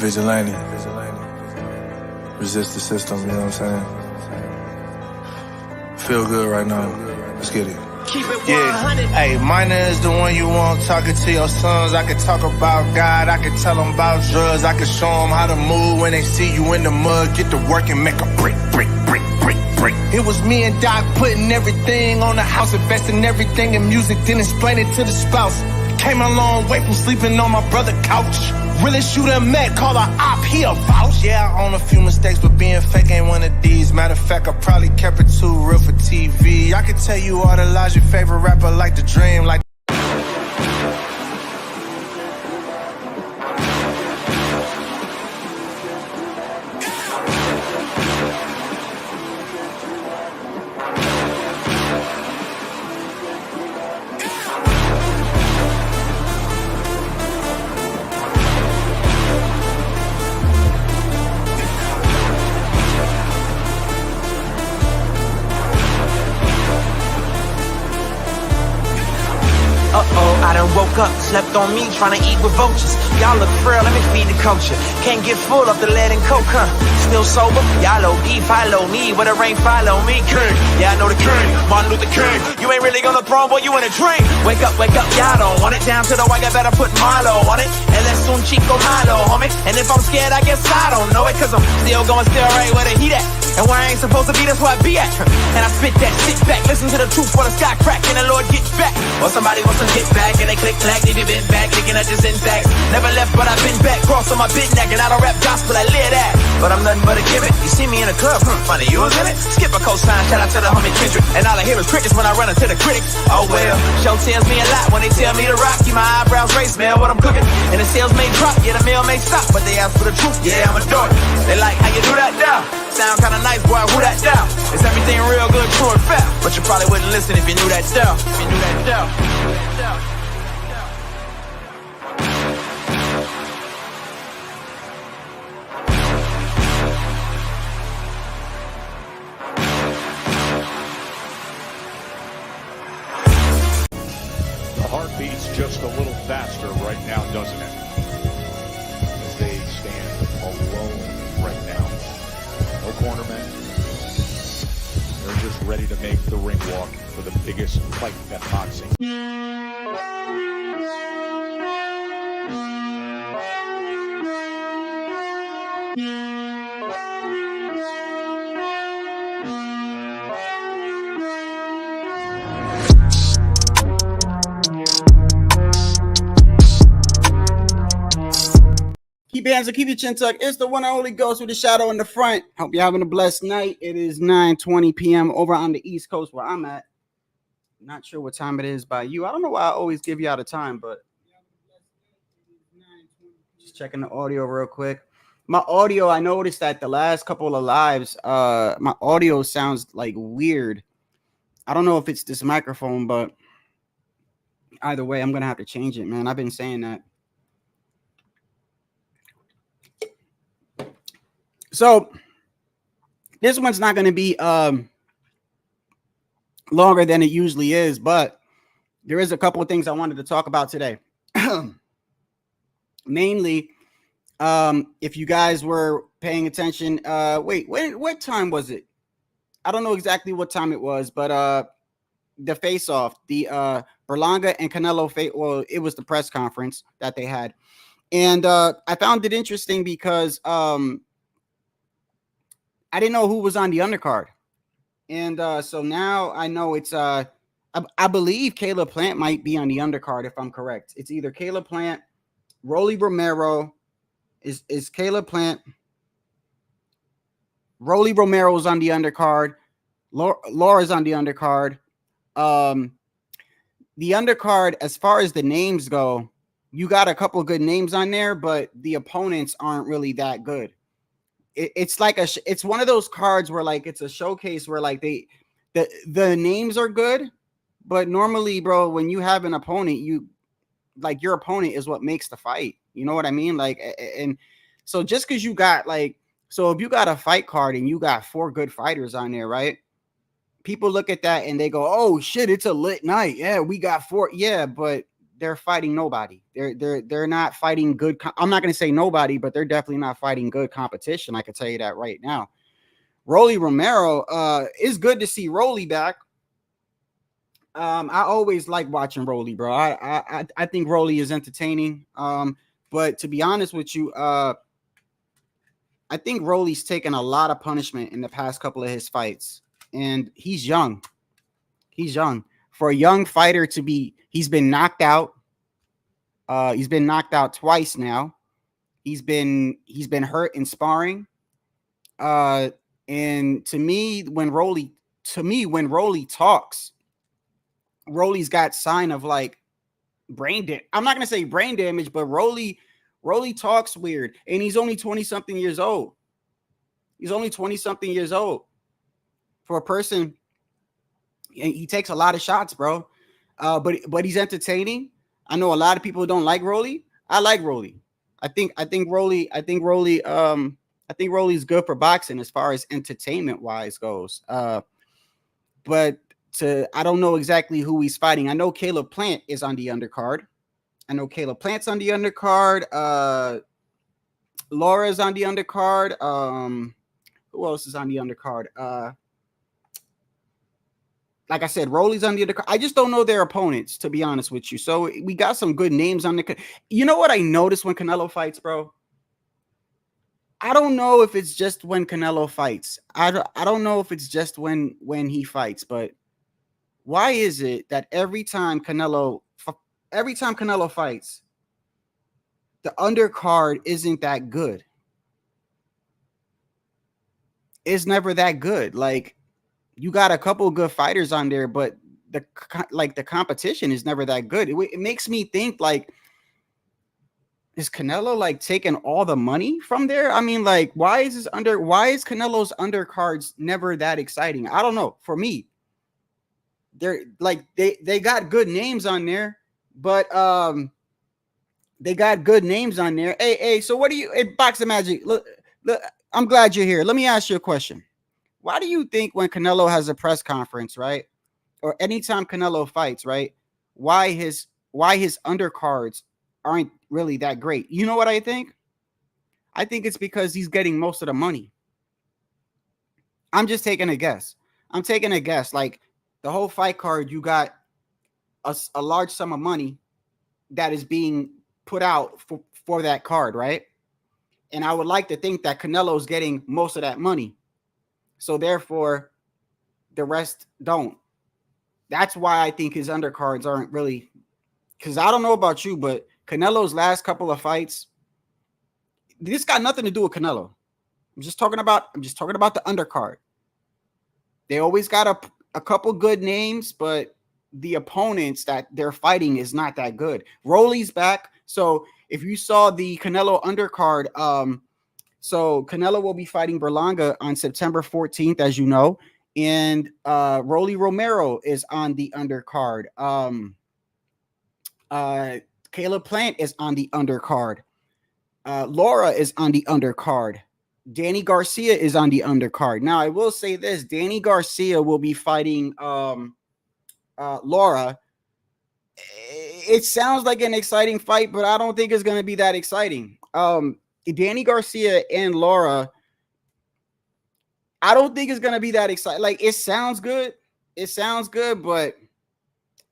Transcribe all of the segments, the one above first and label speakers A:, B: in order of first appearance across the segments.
A: vigilante. Resist the system, you know what I'm saying? Feel good right now. Let's get it.
B: Yeah, hey, minor is the one you want talking to your sons. I can talk about God, I can tell them about drugs. I can show them how to move when they see you in the mud. Get to work and make a brick. It was me and Doc putting everything on the house, investing everything in music, then explain it to the spouse. Came a long way from sleeping on my brother's couch. Really shooter met, call her op, he a vouch. Yeah, I own a few mistakes, but being fake ain't one of these. Matter of fact, I probably kept it too real for TV. I can tell you all the lies your favorite rapper like to dream, like
C: I done woke up, slept on me, trying to eat with vultures. Y'all look frail, let me feed the culture. Can't get full of the lead and coke, huh? Still sober? Y'all OD, follow me. Where the rain follow me, king. Yeah, I know the king, Martin Luther King. You ain't really on the throne, boy, you in a dream. Wake up, y'all don't want it. Down to the white, I better put Milo on it. And let's soon Chico Milo, homie. And if I'm scared, I guess I don't know it. Cause I'm still going still right where the heat at. And where I ain't supposed to be, that's where I be at. And I spit that, sit back, listen to the truth while the sky crack. And the Lord gets back. Or somebody wants to get back. And they click clack, leave you bent back, looking at the syntax. Never left, but I've been back. Cross on my bit neck, and I don't rap gospel, I live that. But I'm nothing but a gimmick. You see me in a club, funny, you was in it. Skip a cosign, shout out to the homie Kendrick. And all I hear is crickets when I run into the critics. Oh well, show tells me a lot when they tell me to rock. Keep my eyebrows raised, smell what I'm cooking. And the sales may drop, yeah, the mail may stop. But they ask for the truth, yeah, I'ma do it. They like, how you do that now? Sound kinda nice, boy, who that down? Is everything real good, true and fair? But you probably wouldn't listen if you knew that stuff. If you knew that stuff.
D: The heart beats just a little faster right now, doesn't it? As they stand alone right now. No cornermen. They're just ready to make the ring walk for the biggest fight in boxing.
E: Keep your hands up, keep your chin tucked. It's the one and only Ghost with the shadow in the front. Hope you're having a blessed night. It is 9:20 p.m. over on the East Coast where I'm at. Not sure what time it is by you. I don't know why I always give you out of time, but just checking the audio real quick. My audio, I noticed that the last couple of lives, my audio sounds like weird. I don't know if it's this microphone, but either way, I'm gonna have to change it, man. I've been saying that. So this one's not going to be longer than it usually is, but there is a couple of things I wanted to talk about today. Mainly, if you guys were paying attention, what time was it? I don't know exactly what time it was, but the face-off, the Berlanga and Canelo face, well, it was the press conference that they had. And I found it interesting because I didn't know who was on the undercard. And so now I know it's I believe Caleb Plant might be on the undercard if I'm correct. It's either Caleb Plant, Rolly Romero, is Caleb Plant, Rolly Romero's on the undercard, Laura's on the undercard. The undercard, as far as the names go, you got a couple of good names on there, but the opponents aren't really that good. It's like it's one of those cards where like it's a showcase where like the names are good, but normally, bro, when you have an opponent, you like your opponent is what makes the fight. You know what I mean? Like, and so just because you got like, so if you got a fight card and you got 4 good fighters on there, right? People look at that and they go, "Oh shit, it's a lit night." Yeah, we got 4. Yeah, but they're fighting nobody. They're not fighting good. I'm not going to say nobody, but they're definitely not fighting good competition. I can tell you that right now. Rolly Romero, it's good to see Rolly back. I always like watching Rolly, bro. I think Rolly is entertaining. But to be honest with you, I think Rolly's taken a lot of punishment in the past couple of his fights, and he's young. He's young. For a young fighter to be, he's been knocked out. He's been knocked out twice now. He's been hurt in sparring. And to me, when Rolly talks, Rolly's got sign of like brain damage. I'm not gonna say brain damage, but Rolly talks weird, and he's only 20-something years old. He's only 20-something years old. For a person, he takes a lot of shots, bro. But he's entertaining. I know a lot of people don't like Rolly. I like Rolly. I think Rolly's good for boxing as far as entertainment wise goes. But I don't know exactly who he's fighting. I know Caleb Plant is on the undercard. Plant's on the undercard. Laura's on the undercard. Who else is on the undercard? Like I said, Rolly's on the undercard. I just don't know their opponents, to be honest with you. So we got some good names on the. You know what I noticed when Canelo fights, bro? I don't know if it's just when Canelo fights. I don't know if it's just when he fights, but why is it that every time Canelo fights, the undercard isn't that good? It's never that good. Like, you got a couple of good fighters on there, but the competition is never that good. It makes me think, like, is Canelo like taking all the money from there? I mean, like, why is Canelo's undercards never that exciting? I don't know. For me, they're like they got good names on there, but they got good names on there. Hey, so what do you Boxing Magic? Look, I'm glad you're here. Let me ask you a question. Why do you think when Canelo has a press conference, right, or anytime Canelo fights, right, why his undercards aren't really that great? You know what I think? I think it's because he's getting most of the money. I'm just taking a guess. Like, the whole fight card, you got a large sum of money that is being put out for that card, right? And I would like to think that Canelo's getting most of that money. So therefore, the rest don't. That's why I think his undercards aren't really, because I don't know about you, but Canelo's last couple of fights, this got nothing to do with Canelo. I'm just talking about the undercard. They always got a couple good names, but the opponents that they're fighting is not that good. Rolly's back. So if you saw the Canelo undercard, so Canelo will be fighting Berlanga on September 14th, as you know, and Rolly Romero is on the undercard. Caleb Plant is on the undercard. Laura is on the undercard. Danny Garcia is on the undercard. Now, I will say this: Danny Garcia will be fighting Laura. It sounds like an exciting fight, but I don't think it's going to be that exciting. Danny Garcia and Laura, I don't think it's going to be that exciting. Like, it sounds good, but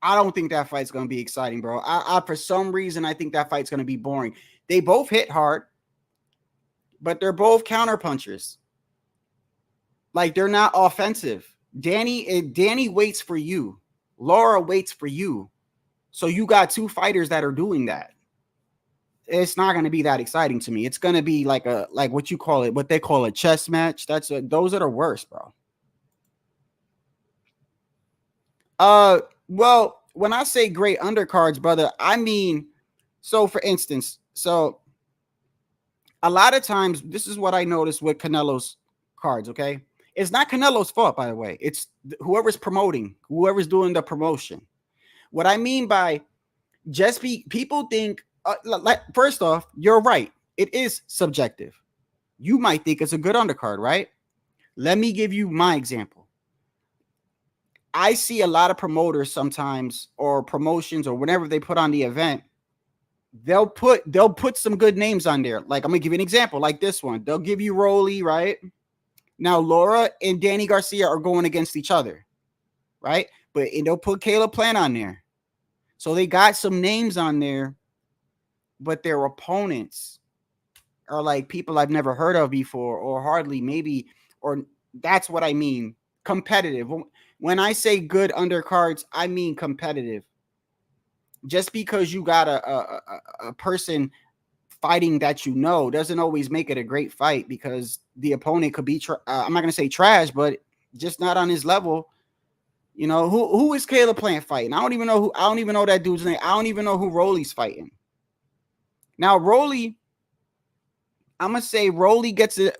E: I don't think that fight's going to be exciting, bro. I for some reason, I think that fight's going to be boring. They both hit hard, but they're both counter punchers. Like, they're not offensive. Danny waits for you. Laura waits for you. So you got two fighters that are doing that. It's not going to be that exciting to me. It's going to be like what they call a chess match. Those are the worst, bro. Well, when I say great undercards, brother, I mean, so for instance, so a lot of times, this is what I noticed with Canelo's cards, okay? It's not Canelo's fault, by the way. It's whoever's promoting, whoever's doing the promotion. What I mean by people think, first off, you're right. It is subjective. You might think it's a good undercard, right? Let me give you my example. I see a lot of promoters sometimes, or promotions, or whenever they put on the event, they'll put some good names on there. Like, I'm gonna give you an example, like this one. They'll give you Rolly, right? Now Laura and Danny Garcia are going against each other, right? And they'll put Caleb Plant on there. So they got some names on there, but their opponents are like people I've never heard of before, or hardly, maybe, or that's what I mean. Competitive. When I say good undercards, I mean competitive. Just because you got a person fighting that doesn't always make it a great fight, because the opponent could be I'm not gonna say trash, but just not on his level. You know, who is Caleb Plant fighting? I don't even know that dude's name. I don't even know who Rolly's fighting. Now Rolly, I'm gonna say Rolly gets a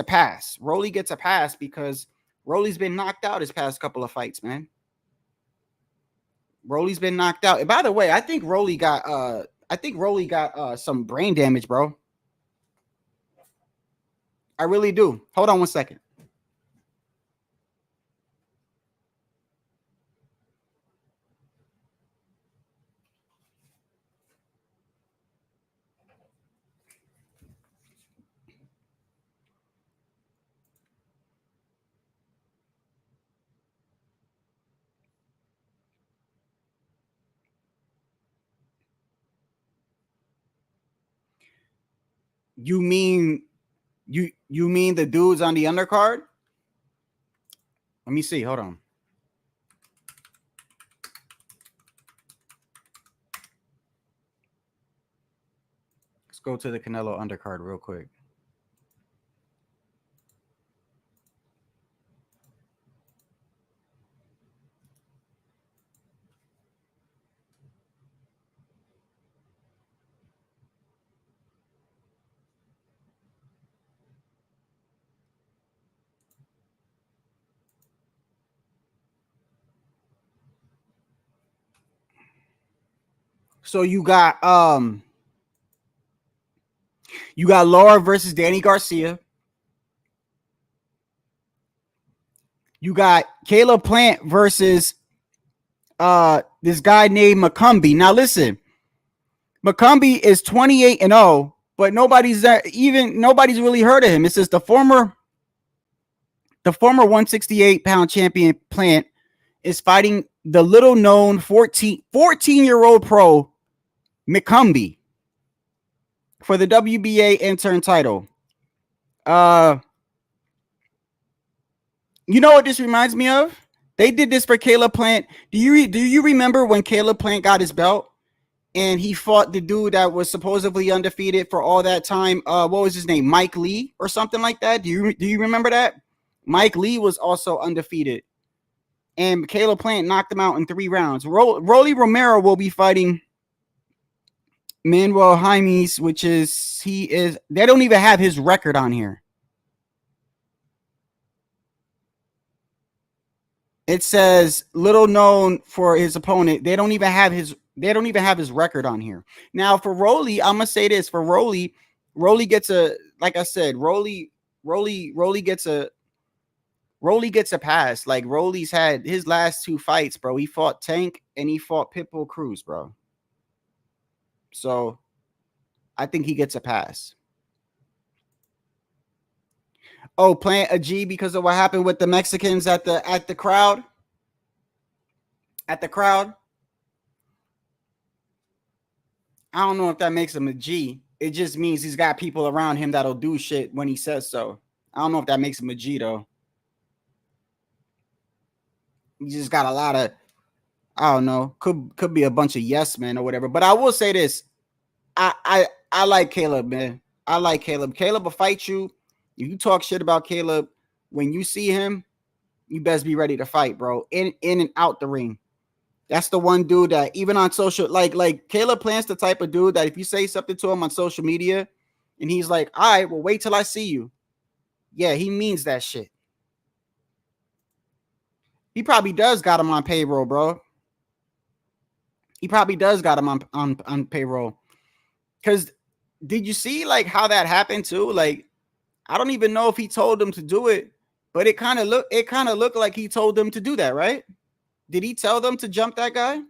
E: pass. Rolly gets a pass because Rolly's been knocked out his past couple of fights, man. Rolly's been knocked out. And by the way, I think Rolly got some brain damage, bro. I really do. Hold on one second. You mean the dudes on the undercard? Let me see. Hold on. Let's go to the Canelo undercard real quick. So you got Laura versus Danny Garcia. You got Caleb Plant versus this guy named McCumbee. Now listen, McCumbee is 28-0, but nobody's really heard of him. It says the former 168-pound champion Plant is fighting the little known 14-year-old pro McCumbee for the WBA intern title. You know what this reminds me of? They did this for Caleb Plant. Do you remember when Caleb Plant got his belt and he fought the dude that was supposedly undefeated for all that time? What was his name? Mike Lee or something like that? Do you remember that? Mike Lee was also undefeated, and Caleb Plant knocked him out in 3 rounds. Rolly Romero will be fighting Manuel Jaimes, they don't even have his record on here. It says little known for his opponent. They don't even have his record on here. Now for Rolly, I'm gonna say this: for Rolly gets a, like I said, Rolly gets a pass. Like, Rolly's had his last 2 fights, bro. He fought Tank and he fought Pitbull Cruz, bro. So I think he gets a pass. Oh, Plant a G because of what happened with the Mexicans at the crowd. At the crowd. I don't know if that makes him a G. It just means he's got people around him that'll do shit when he says so. I don't know if that makes him a G though. He just got a lot of, I don't know, could be a bunch of yes men or whatever. But I will say this. I like Caleb, man. I like Caleb. Caleb will fight you. If you talk shit about Caleb, when you see him, you best be ready to fight, bro. In and out the ring. That's the one dude that even on social, like Caleb Plant's the type of dude that if you say something to him on social media and he's like, all right, well, wait till I see you. Yeah, he means that shit. He probably does got him on payroll, bro. He probably does got him on payroll. Because did you see like how that happened too? Like, I don't even know if he told them to do it, but it kind of looked like he told them to do that, right? Did he tell them to jump that guy?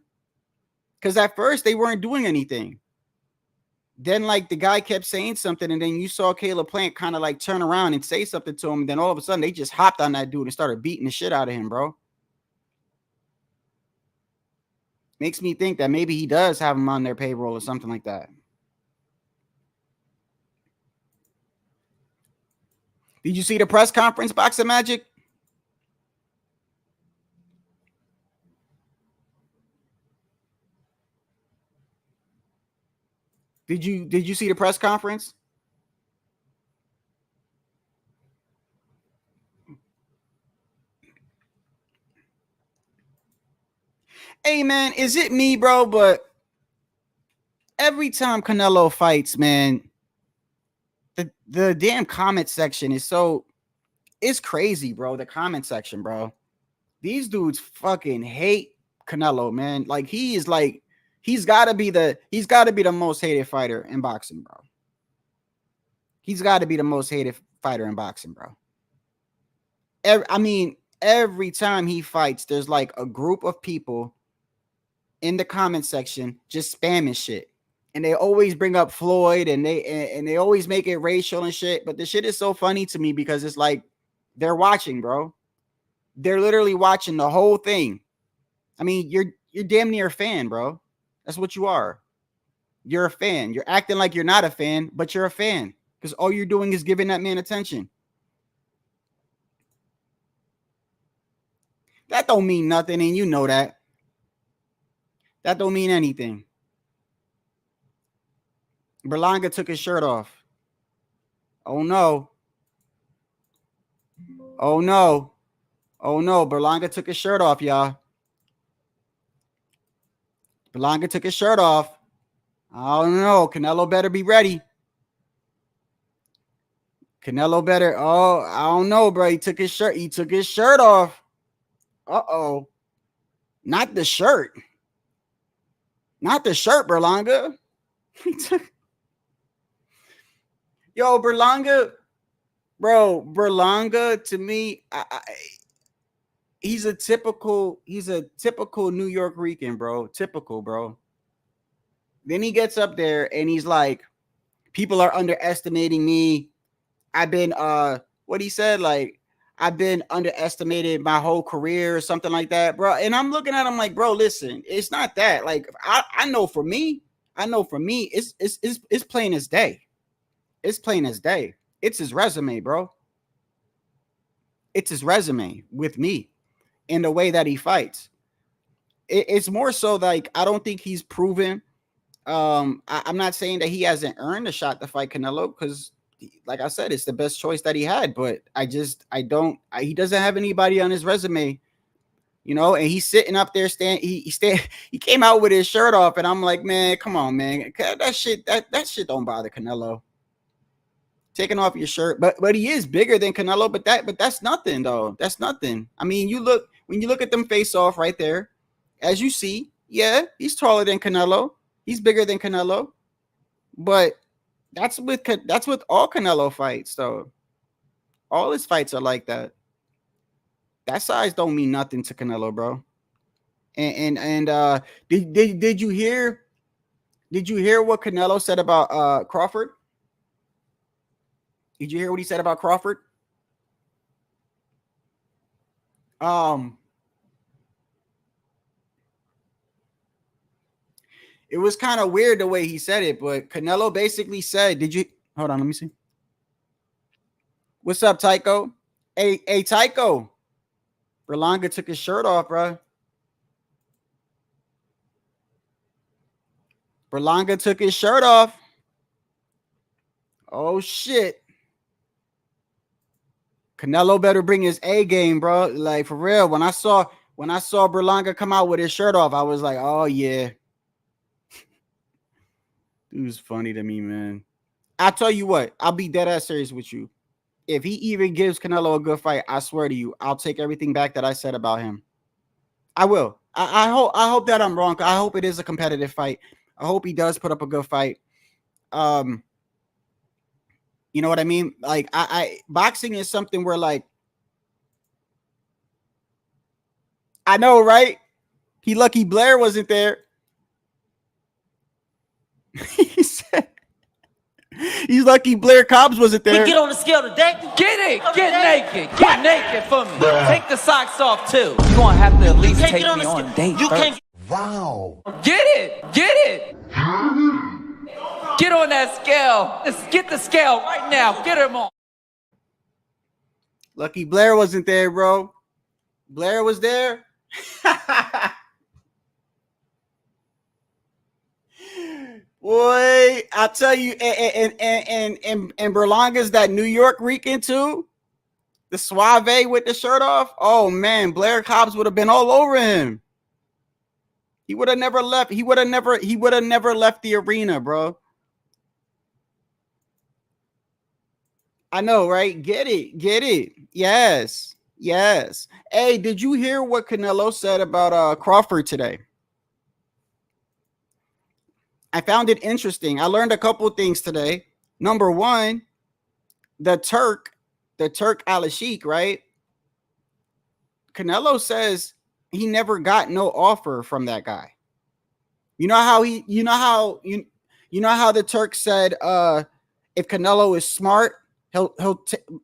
E: Because at first they weren't doing anything. Then like the guy kept saying something, and then you saw Caleb Plant kind of like turn around and say something to him. And then all of a sudden they just hopped on that dude and started beating the shit out of him, bro. Makes me think that maybe he does have him on their payroll or something like that. Did you see the press conference, Boxing Magic? Did you see the press conference? Hey man, is it me, bro? But every time Canelo fights, man, the damn comment section is it's crazy, bro. The comment section, bro. These dudes fucking hate Canelo, man. Like he's got to be the most hated fighter in boxing, bro. He's got to be the most hated fighter in boxing, bro. Every time he fights, there's like a group of people in the comment section just spamming shit. And they always bring up Floyd, and they always make it racial and shit. But the shit is so funny to me because it's like they're watching, bro. They're literally watching the whole thing. I mean, you're damn near a fan, bro. That's what you are. You're a fan. You're acting like you're not a fan, but you're a fan because all you're doing is giving that man attention. That don't mean nothing, and you know that. That don't mean anything. Belanga took his shirt off. Oh no. Oh no. Oh no. Belanga took his shirt off, y'all. Belanga took his shirt off. I don't know. Canelo better be ready. Canelo better. Oh, I don't know, bro. He took his shirt off. Uh-oh. Not the shirt. Not the shirt, Berlanga. Yo, Berlanga, bro, Berlanga to me, he's a typical New York Rican, bro. Typical, bro. Then he gets up there and he's like, people are underestimating me. I've been what he said, like, I've been underestimated my whole career or something like that, bro. And I'm looking at him like, bro, listen, it's not that. Like, I know for me, it's plain as day. It's plain as day. It's his resume, bro. It's his resume with me and the way that he fights. It's more so like I don't think he's proven. I'm not saying that he hasn't earned a shot to fight Canelo because, like I said, it's the best choice that he had. But he doesn't have anybody on his resume, you know. And he's sitting up there, he came out with his shirt off, and I'm like, man, come on, man, that shit don't bother Canelo. Taking off your shirt, but he is bigger than Canelo. But that's nothing though. That's nothing. I mean, when you look at them face off right there, as you see, yeah, he's taller than Canelo. He's bigger than Canelo. But that's with all Canelo fights though. All his fights are like that. That size don't mean nothing to Canelo, bro. And did you hear what Canelo said about Crawford? Did you hear what he said about Crawford? It was kind of weird the way he said it, but Canelo basically said, hold on, let me see. What's up, Tycho? Hey, Tycho. Berlanga took his shirt off, bro. Berlanga took his shirt off. Oh, shit. Canelo better bring his A game, bro. Like, for real. When I saw Berlanga come out with his shirt off, I was like, oh, yeah. It was funny to me, man. I'll tell you what. I'll be dead ass serious with you. If he even gives Canelo a good fight, I swear to you, I'll take everything back that I said about him. I will. I hope that I'm wrong. I hope it is a competitive fight. I hope he does put up a good fight. You know what I mean? Like, boxing is something where, like, I know, right? He lucky Blair wasn't there. He said he's lucky Blair Cobbs wasn't there.
F: We get on the scale today.
G: Get it. Get naked. Get naked for me. Take the socks off too. You gonna have to at least take me on a date.
F: You can't.
H: Wow.
G: Get it. Get it. Get on that scale. Let's get the scale right now. Get him on.
E: Lucky Blair wasn't there, bro. Blair was there. Boy, I tell you, and Berlanga's that New York Rican too. The Suave with the shirt off. Oh man, Blair Cobbs would have been all over him. He would have never left. He would have never left the arena, bro. I know, right? Get it. Get it. Yes. Yes. Hey, did you hear what Canelo said about Crawford today? I found it interesting. I learned a couple things today. Number one, the Turk Al-Sheikh, right? Canelo says he never got no offer from that guy. You know how the Turk said if Canelo is smart, he'll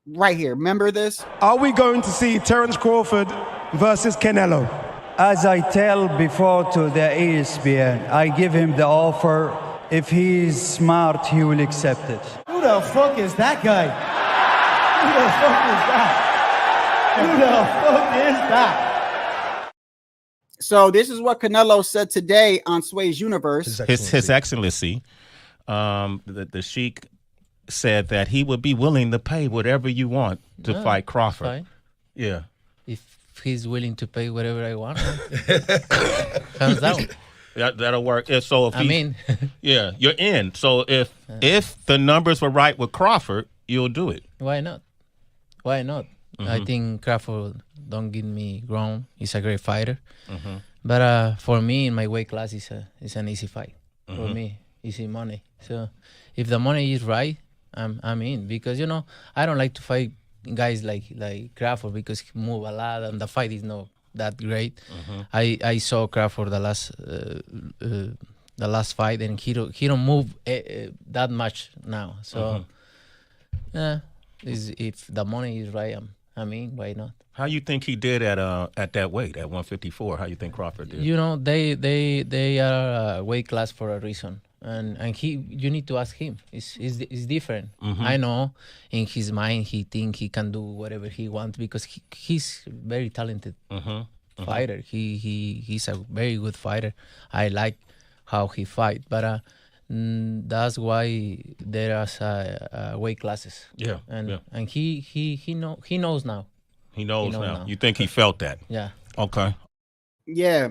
E: right here. Remember this?
I: Are we going to see Terence Crawford versus Canelo?
J: As I tell before to the ESPN, I give him the offer. If he's smart, he will accept it.
H: Who the fuck is that guy? Who the fuck is that? Who the fuck is that?
E: So this is what Canelo said today on Sway's Universe.
K: His Excellency, the Sheik said that he would be willing to pay whatever you want to fight Crawford.
L: Fine.
K: Yeah.
L: If he's willing to pay whatever I want, hands down.
K: That'll work. So if
L: yeah,
K: you're in. So if the numbers were right with Crawford, you'll do it.
L: Why not? Why not?
K: Mm-hmm.
L: I think Crawford, don't get me wrong, he's a great fighter. Mm-hmm. But for me, in my weight class, it's an easy fight. Mm-hmm. For me, easy money. So if the money is right, I'm in, because I don't like to fight guys like Crawford because he move a lot and the fight is not that great. Mm-hmm. I saw Crawford the last fight and he don't move that much now. So if the money is right, I mean, why not?
K: How you think he did at that weight, at 154? How you think Crawford did?
L: They are a weight class for a reason. And you need to ask him. It's different. Mm-hmm. I know in his mind he think he can do whatever he wants because he's very talented fighter. He's a very good fighter. I like how he fight, but that's why there are weight classes.
K: Yeah,
L: and he knows now.
K: He knows now. You think he felt that?
L: Yeah.
K: Okay.
E: Yeah.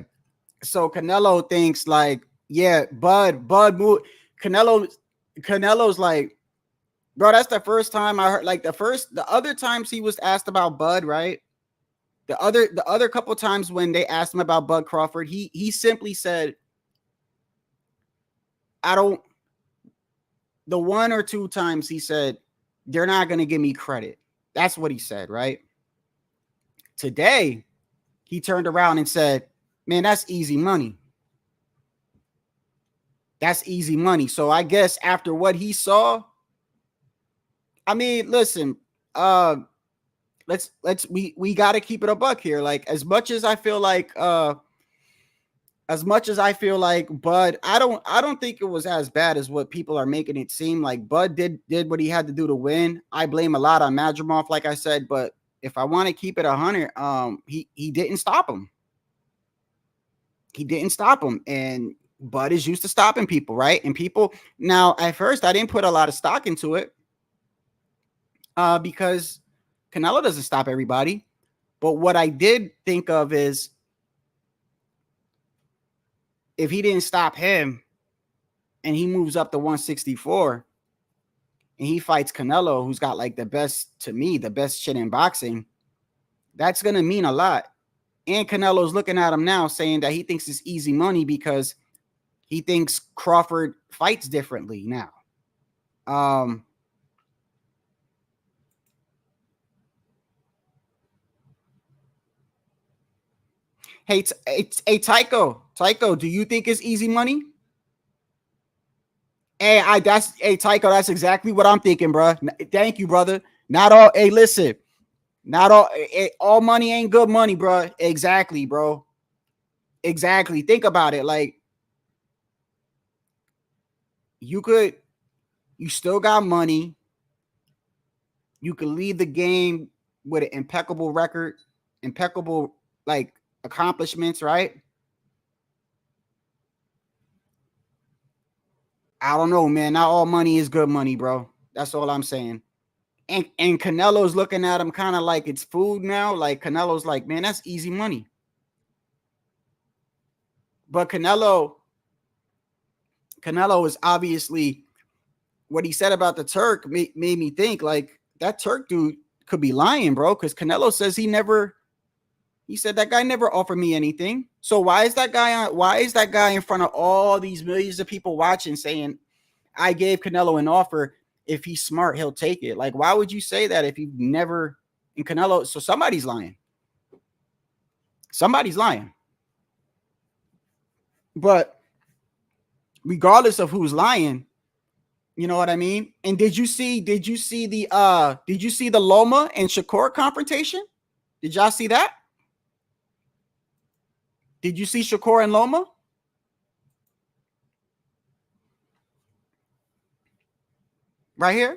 E: So Canelo thinks like. Yeah, Bud moved. Canelo's like, bro, that's the first time I heard, like the other times he was asked about Bud, right? The other couple times when they asked him about Bud Crawford, he simply said, the one or two times he said, they're not going to give me credit. That's what he said, right? Today, he turned around and said, man, that's easy money. That's easy money. So I guess after what he saw, I mean, listen, we got to keep it a buck here. Like as much as I feel like Bud, I don't think it was as bad as what people are making it seem. Like Bud did what he had to do to win. I blame a lot on Madrimov, like I said, but if I want to keep it 100, he didn't stop him. He didn't stop him, and Bud is used to stopping people, right? And people now, at first, I didn't put a lot of stock into it because Canelo doesn't stop everybody. But what I did think of is if he didn't stop him and he moves up to 164 and he fights Canelo, who's got like the best chin in boxing, that's going to mean a lot. And Canelo's looking at him now saying that he thinks it's easy money because he thinks Crawford fights differently now. Hey, Tycho, do you think it's easy money? Hey, Tycho, that's exactly what I'm thinking, bro. Thank you, brother. Not all, hey, listen, not all money ain't good money, bro. Exactly, bro. Exactly. Think about it. Like, you still got money. You can leave the game with an impeccable record, impeccable, like, accomplishments, right? I don't know, man. Not all money is good money, bro. That's all I'm saying. And Canelo's looking at him kind of like it's food now. Like, Canelo's like, man, that's easy money. But Canelo is obviously, what he said about the Turk made me think, like, that Turk dude could be lying, bro. Because Canelo says he said that guy never offered me anything. So why is that guy in front of all these millions of people watching saying, I gave Canelo an offer? If he's smart, he'll take it. Like, why would you say that if you've never, in Canelo? So somebody's lying. Somebody's lying. But regardless of who's lying, you know what I mean? And did you see the Loma and Shakur confrontation? Did y'all see that? Did you see Shakur and Loma? Right here?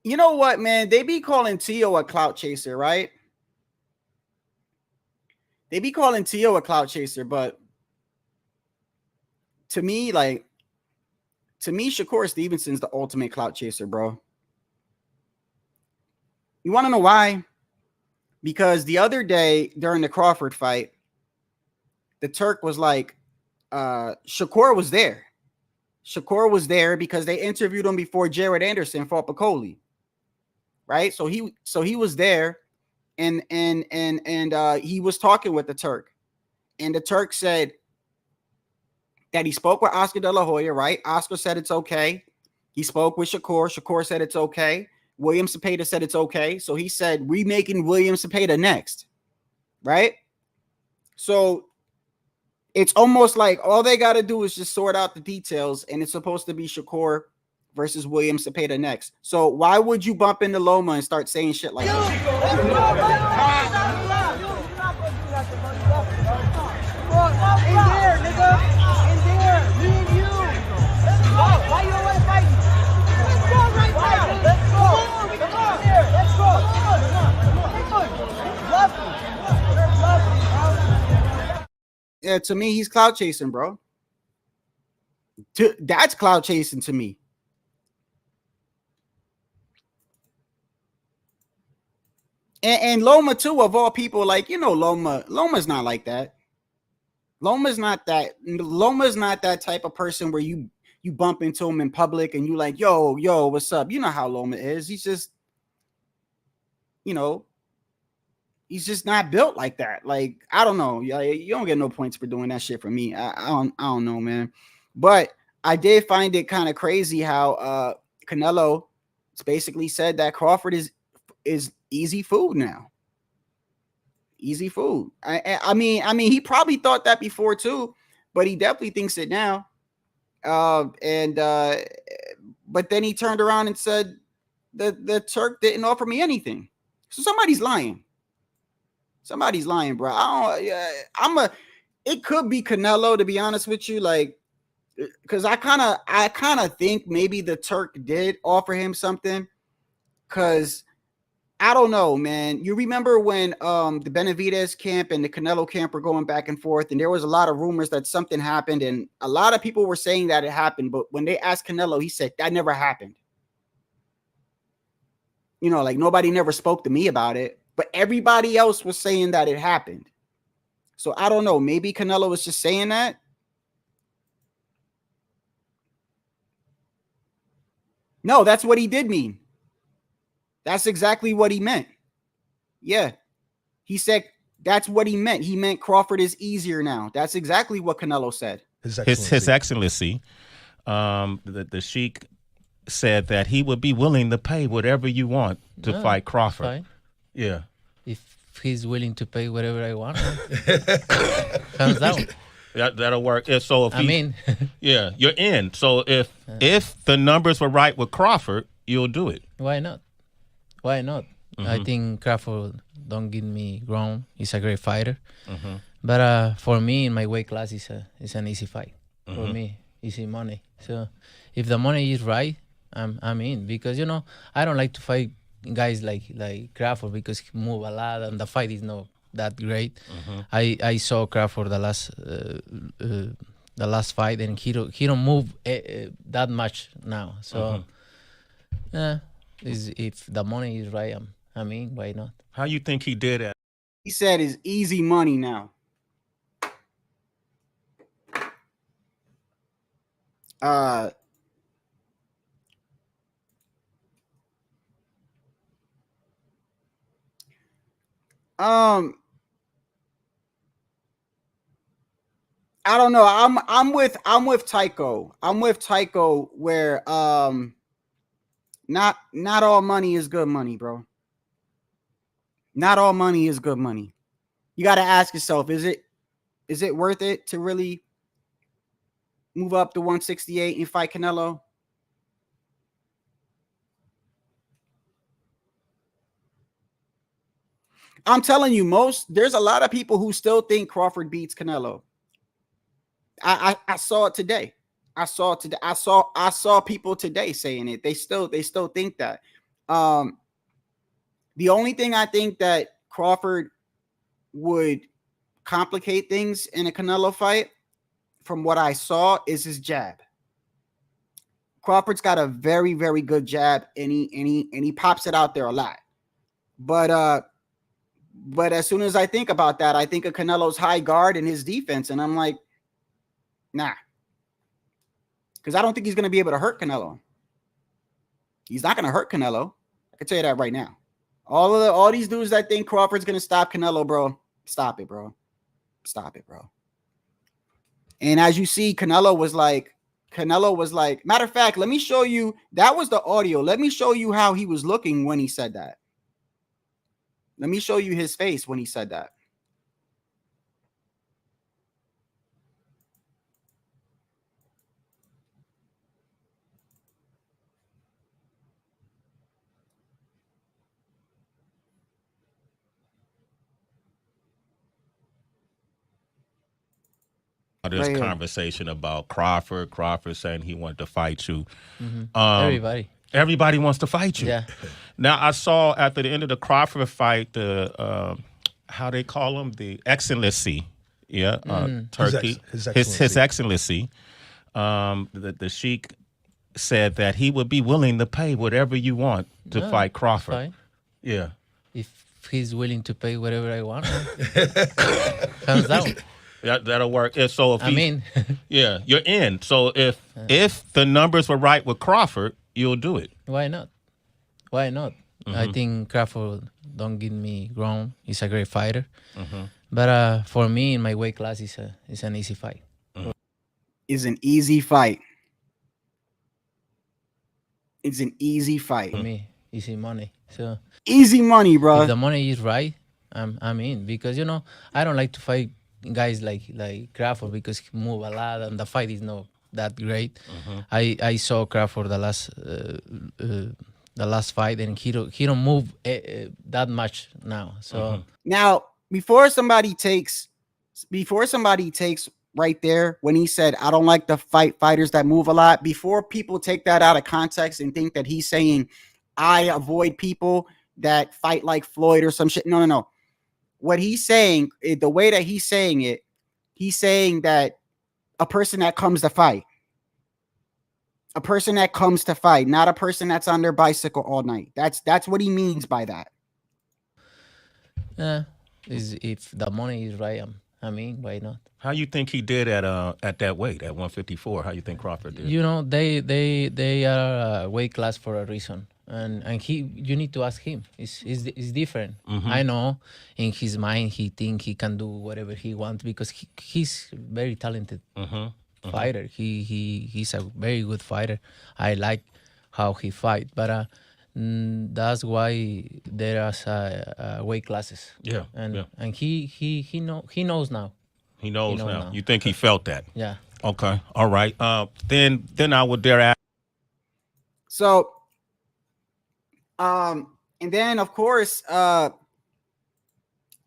E: You know what, man? They be calling Tio a clout chaser, right? They be calling Tio a clout chaser, but to me, Shakur Stevenson's the ultimate clout chaser, bro. You want to know why? Because the other day during the Crawford fight, the Turk was like, Shakur was there. Shakur was there because they interviewed him before Jared Anderson fought Piccoli. Right? So he was there, and he was talking with the Turk. And the Turk said that he spoke with Oscar De La Hoya, right? Oscar said it's okay. He spoke with Shakur. Shakur said it's okay. William Cepeda said it's okay. So he said, we making William Cepeda next, right? So it's almost like all they got to do is just sort out the details, and it's supposed to be Shakur versus William Cepeda next. So why would you bump into Loma and start saying shit like Yeah, to me, he's clout chasing, bro. That's clout chasing to me. And Loma too, of all people, like, you know, Loma's not like that. Loma's not that type of person where you bump into him in public and you like, yo, what's up? You know how Loma is. He's just, you know, he's just not built like that. Like, I don't know. You don't get no points for doing that shit for me. I don't know, man. But I did find it kind of crazy how Canelo basically said that Crawford is easy food now. Easy food. I mean, he probably thought that before too, but he definitely thinks it now. But then he turned around and said the Turk didn't offer me anything. So somebody's lying. Somebody's lying, bro. It could be Canelo, to be honest with you, like, because I kind of think maybe the Turk did offer him something, because I don't know, man. You remember when the Benavidez camp and the Canelo camp were going back and forth, and there was a lot of rumors that something happened, and a lot of people were saying that it happened, but when they asked Canelo, he said that never happened. You know, like, nobody never spoke to me about it, but everybody else was saying that it happened. So I don't know. Maybe Canelo was just saying that. No, that's what he did mean. That's exactly what he meant. Yeah. He said that's what he meant. He meant Crawford is easier now. That's exactly what Canelo said.
K: His Excellency, the Sheik said that he would be willing to pay whatever you want to fight Crawford.
L: Fine.
K: Yeah.
L: If he's willing to pay whatever I want, hands down.
K: That'll work. So if
L: I mean,
K: yeah, you're in. So if the numbers were right with Crawford, you'll do it.
L: Why not? Why not? I think Crawford, don't get me wrong, he's a great fighter. But for me, in my weight class, it's an easy fight. For me, easy money. So if the money is right, I'm in. Because, you know, I don't like to fight guys like Crawford because he move a lot and the fight is not that great. I saw Crawford the last fight and he don't move that much now. So if the money is right, I mean, why not?
K: How you think he did it?
E: He said it's easy money now. I don't know. I'm with Tycho. I'm with Tycho where not all money is good money, bro. Not all money is good money. You got to ask yourself, is it worth it to really move up to 168 and fight Canelo? I'm telling you, there's a lot of people who still think Crawford beats Canelo. I saw it today. I saw people today saying it. They still think that. The only thing I think that Crawford would complicate things in a Canelo fight, from what I saw, is his jab. Crawford's got a very, very good jab, and he pops it out there a lot. But as soon as I think about that, I think of Canelo's high guard and his defense, and I'm like, nah. Because I don't think he's going to be able to hurt Canelo. He's not going to hurt Canelo. I can tell you that right now. All these dudes that think Crawford's going to stop Canelo, bro, stop it, bro. Stop it, bro. And as you see, Canelo was like, matter of fact, let me show you. That was the audio. Let me show you how he was looking when he said that. Let me show you his face when he said that.
K: This conversation about Crawford saying he wanted to fight you. Everybody wants to fight you.
L: Yeah.
K: Now I saw after the end of the Crawford fight, the how they call him, the Excellency, Turkey, his Excellency, the Sheik said that he would be willing to pay whatever you want to fight Crawford.
L: Fine.
K: Yeah.
L: If he's willing to pay whatever I want, hands down.
K: That'll work. So if
L: I mean,
K: yeah, you're in. So if the numbers were right with Crawford, you'll do it.
L: Why not? Why not? I think Crawford, don't get me wrong, he's a great fighter. But for me, in my weight class, it's an easy fight.
E: It's an easy fight. It's an easy fight.
L: For me, easy money. So
E: easy money, bro.
L: If the money is right, I'm in. Because, you know, I don't like to fight guys like Crawford because he move a lot and the fight is not that great. I saw Crawford the last fight and he don't move that much now. So
E: now before somebody takes right there when he said I don't like to fight fighters that move a lot, before people take that out of context and think that he's saying I avoid people that fight like Floyd or some shit. No. What he's saying, the way that he's saying it, he's saying that a person that comes to fight. A person that comes to fight, not a person that's on their bicycle all night. That's what he means by that.
L: If the money is right, I mean, why not?
K: How you think he did at that weight, at 154? How you think Crawford did?
L: You know, they are weight class for a reason, and you need to ask him. It's different. I know in his mind he think he can do whatever he wants because he's very talented fighter. He's a very good fighter. I like how he fight, but that's why there are weight classes.
K: Yeah,
L: and he knows now.
K: He knows now. You think he felt that?
L: Yeah.
K: Okay. All right. Then I would dare ask.
E: So, and then of course,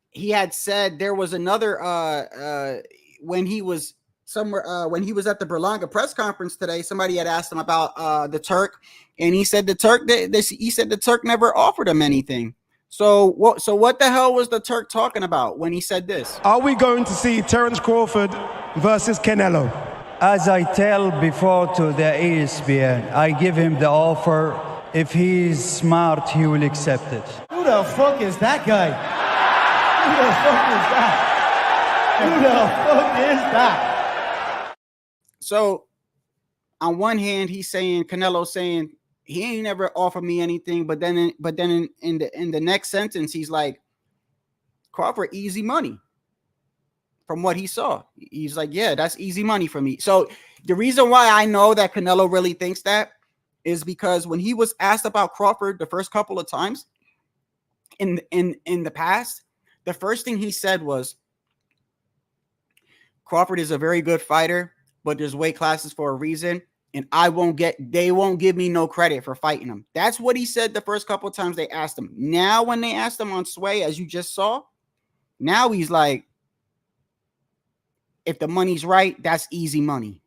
E: he had said there was another when he was somewhere when he was at the Berlanga press conference today. Somebody had asked him about the Turk, and he said the Turk never offered him anything. So what the hell was the Turk talking about when he said this?
I: Are we going to see Terence Crawford versus Canelo?
J: As I tell before to the ESPN, I give him the offer. If he's smart, he will accept it.
H: Who the fuck is that guy? Who the fuck is that? Who the fuck is that?
E: So, on one hand, he's saying Canelo's saying he ain't never offered me anything, but then in the next sentence, he's like, Crawford, easy money. From what he saw, he's like, yeah, that's easy money for me. So the reason why I know that Canelo really thinks that is because when he was asked about Crawford the first couple of times in the past, the first thing he said was, Crawford is a very good fighter, but there's weight classes for a reason, and they won't give me no credit for fighting him. That's what he said the first couple of times they asked him. Now, when they asked him on Sway, as you just saw, now he's like, if the money's right, that's easy money.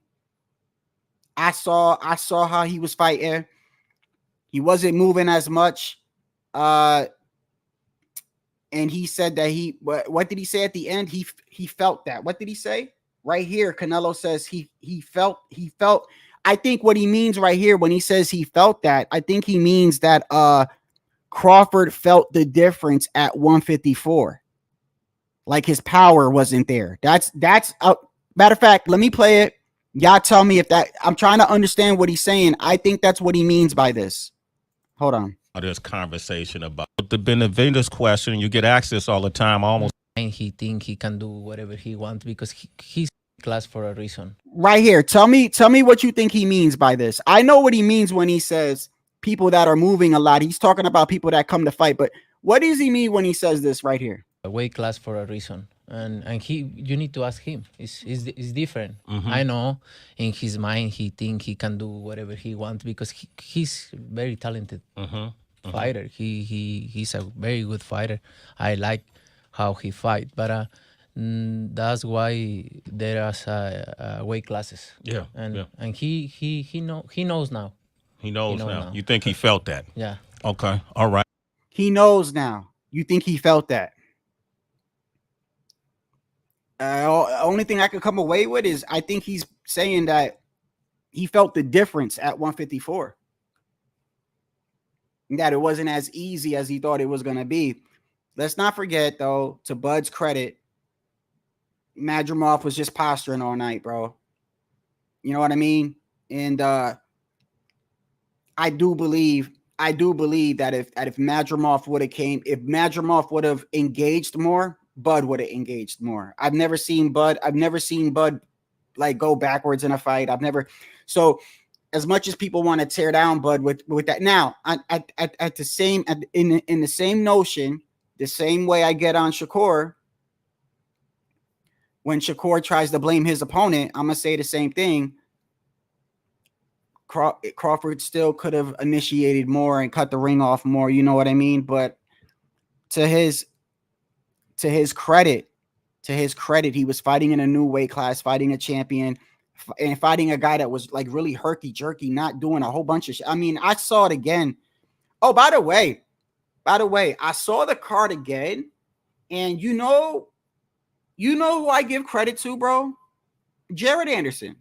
E: I saw how he was fighting. He wasn't moving as much. And he said that what did he say at the end? He felt that. What did he say? Right here, Canelo says he felt. I think what he means right here when he says he felt that, I think he means that Crawford felt the difference at 154. Like his power wasn't there. That's matter of fact, let me play it. Y'all tell me if that, I'm trying to understand what he's saying. I think that's what he means by this. Hold on.
K: This conversation about the Benavides question, you get asked this all the time, almost.
L: And he think he can do whatever he wants because he's class for a reason.
E: Right here. Tell me what you think he means by this. I know what he means when he says people that are moving a lot. He's talking about people that come to fight, but what does he mean when he says this right here?
L: A weight class for a reason, and you need to ask him. It's different. I know in his mind he think he can do whatever he wants because he's very talented fighter. He's a very good fighter. I like how he fight, but that's why there are weight classes.
K: Yeah,
L: and he knows now.
K: He knows now. You think he felt that?
L: Yeah.
K: Okay. All right.
E: He knows now. You think he felt that? Only thing I could come away with is I think he's saying that he felt the difference at 154. That it wasn't as easy as he thought it was going to be. Let's not forget, though, to Bud's credit, Madrimov was just posturing all night, bro. You know what I mean? And I do believe that if Madrimov would have engaged more, Bud would have engaged more. I've never seen Bud like go backwards in a fight. So as much as people want to tear down Bud with that, now at the same in the same notion, the same way I get on Shakur, when Shakur tries to blame his opponent, I'm gonna say the same thing. Crawford still could have initiated more and cut the ring off more, you know what I mean? But to his credit, he was fighting in a new weight class, fighting a champion, and fighting a guy that was like really herky-jerky, not doing a whole bunch of shit. I mean, I saw it again. Oh, by the way, I saw the card again, and you know who I give credit to, bro? Jared Anderson.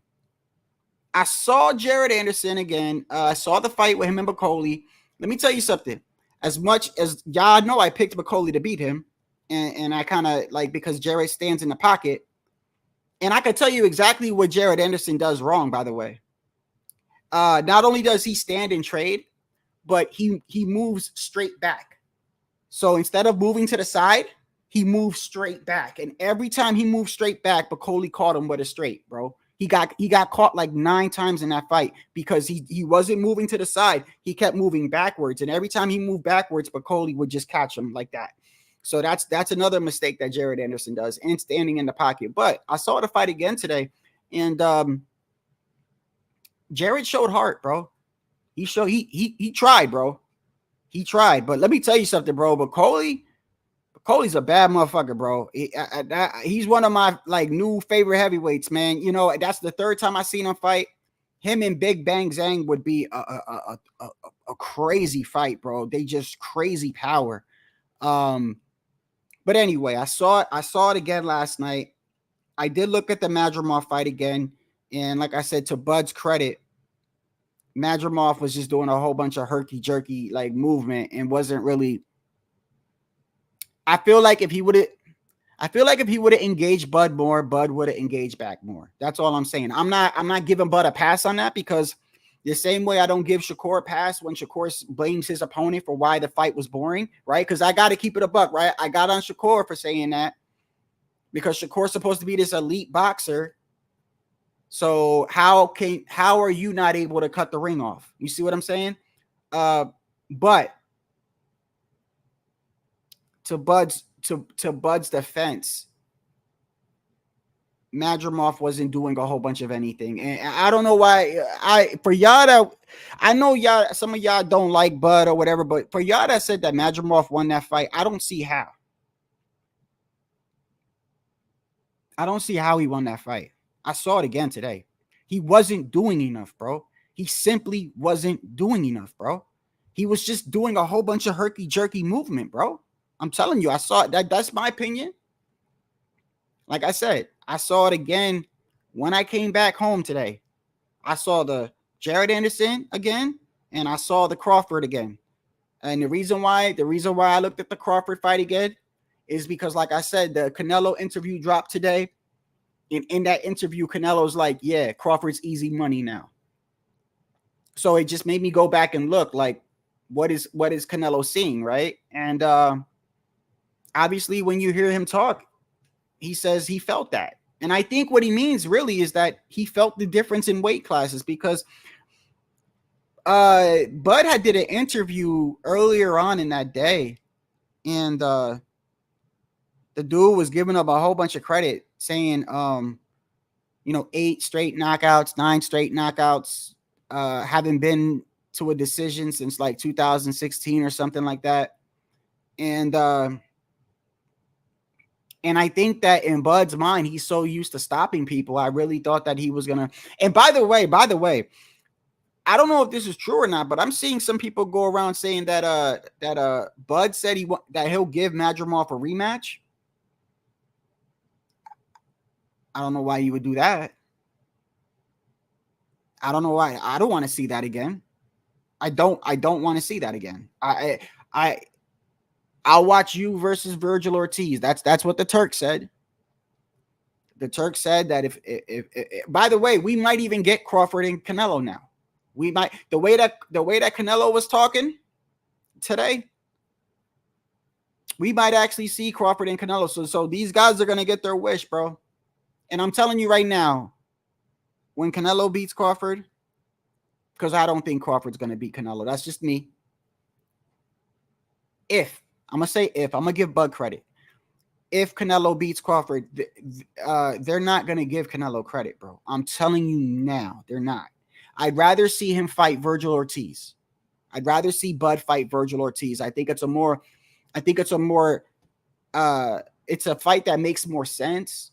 E: I saw Jared Anderson again. I saw the fight with him and Bacoli. Let me tell you something. As much as y'all know I picked Bacoli to beat him, and I kind of like, because Jared stands in the pocket, and I can tell you exactly what Jared Anderson does wrong, by the way. Not only does he stand and trade, but he moves straight back. So instead of moving to the side, he moves straight back. And every time he moved straight back, Bacoli caught him with a straight, bro. He got caught like 9 times in that fight because he wasn't moving to the side. He kept moving backwards. And every time he moved backwards, Bacoli would just catch him like that. So that's another mistake that Jared Anderson does, and standing in the pocket. But I saw the fight again today, and Jared showed heart, bro. He tried, bro. He tried. But let me tell you something, bro. Bacoli's a bad motherfucker, bro. He's one of my like new favorite heavyweights, man. You know, that's the 3rd time I seen him fight. Him and Big Bang Zhang would be a crazy fight, bro. They just crazy power. But anyway, I saw it again last night. I did look at the Madrimov fight again, and like I said, to Bud's credit, Madrimov was just doing a whole bunch of herky-jerky like movement and wasn't really. I feel like if he would have engaged Bud more, Bud would have engaged back more. That's all I'm saying. I'm not giving Bud a pass on that, because the same way I don't give Shakur a pass when Shakur blames his opponent for why the fight was boring, right? Because I got to keep it a buck, right? I got on Shakur for saying that because Shakur's supposed to be this elite boxer. So how are you not able to cut the ring off? You see what I'm saying? But to Bud's defense, Madrimov wasn't doing a whole bunch of anything, and I don't know why. I know y'all, some of y'all don't like Bud or whatever, but for y'all that said that Madrimov won that fight, I don't see how. I don't see how he won that fight. I saw it again today. He wasn't doing enough, bro. He simply wasn't doing enough, bro. He was just doing a whole bunch of herky-jerky movement, bro. I'm telling you, I saw it. That's my opinion. Like I said, I saw it again when I came back home today. I saw the Jared Anderson again, and I saw the Crawford again. And the reason why I looked at the Crawford fight again is because, like I said, the Canelo interview dropped today. And in that interview, Canelo's like, yeah, Crawford's easy money now. So it just made me go back and look like, what is Canelo seeing, right? And obviously, when you hear him talk, he says he felt that. And I think what he means really is that he felt the difference in weight classes, because Bud had did an interview earlier on in that day, and the dude was giving up a whole bunch of credit, saying 8 straight knockouts, 9 straight knockouts, haven't been to a decision since like 2016 or something like that. And I think that in Bud's mind, he's so used to stopping people. I really thought that he was gonna. And by the way, I don't know if this is true or not, but I'm seeing some people go around saying that Bud said that he'll give Madrimov a rematch. I don't know why you would do that. I don't know why. I don't want to see that again. I don't want to see that again. I'll watch you versus Virgil Ortiz. That's what the Turk said. The Turk said that if by the way, we might even get Crawford and Canelo now. We might, the way that Canelo was talking today, we might actually see Crawford and Canelo. So these guys are gonna get their wish, bro. And I'm telling you right now, when Canelo beats Crawford, because I don't think Crawford's gonna beat Canelo. That's just me. I'm gonna give Bud credit. If Canelo beats Crawford, they're not gonna give Canelo credit, bro. I'm telling you now, they're not. I'd rather see him fight Virgil Ortiz. I'd rather see Bud fight Virgil Ortiz. I think it's a fight that makes more sense.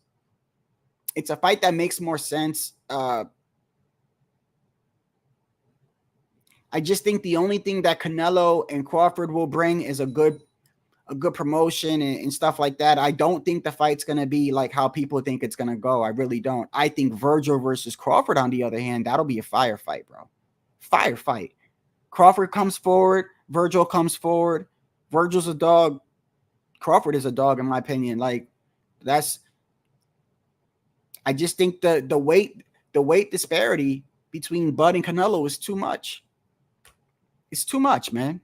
E: It's a fight that makes more sense. I just think the only thing that Canelo and Crawford will bring is a good promotion and stuff like that. I don't think the fight's going to be like how people think it's going to go. I really don't. I think Virgil versus Crawford, on the other hand, that'll be a firefight, bro. Firefight. Crawford comes forward. Virgil comes forward. Virgil's a dog. Crawford is a dog in my opinion. Like I just think the weight disparity between Bud and Canelo is too much. It's too much, man.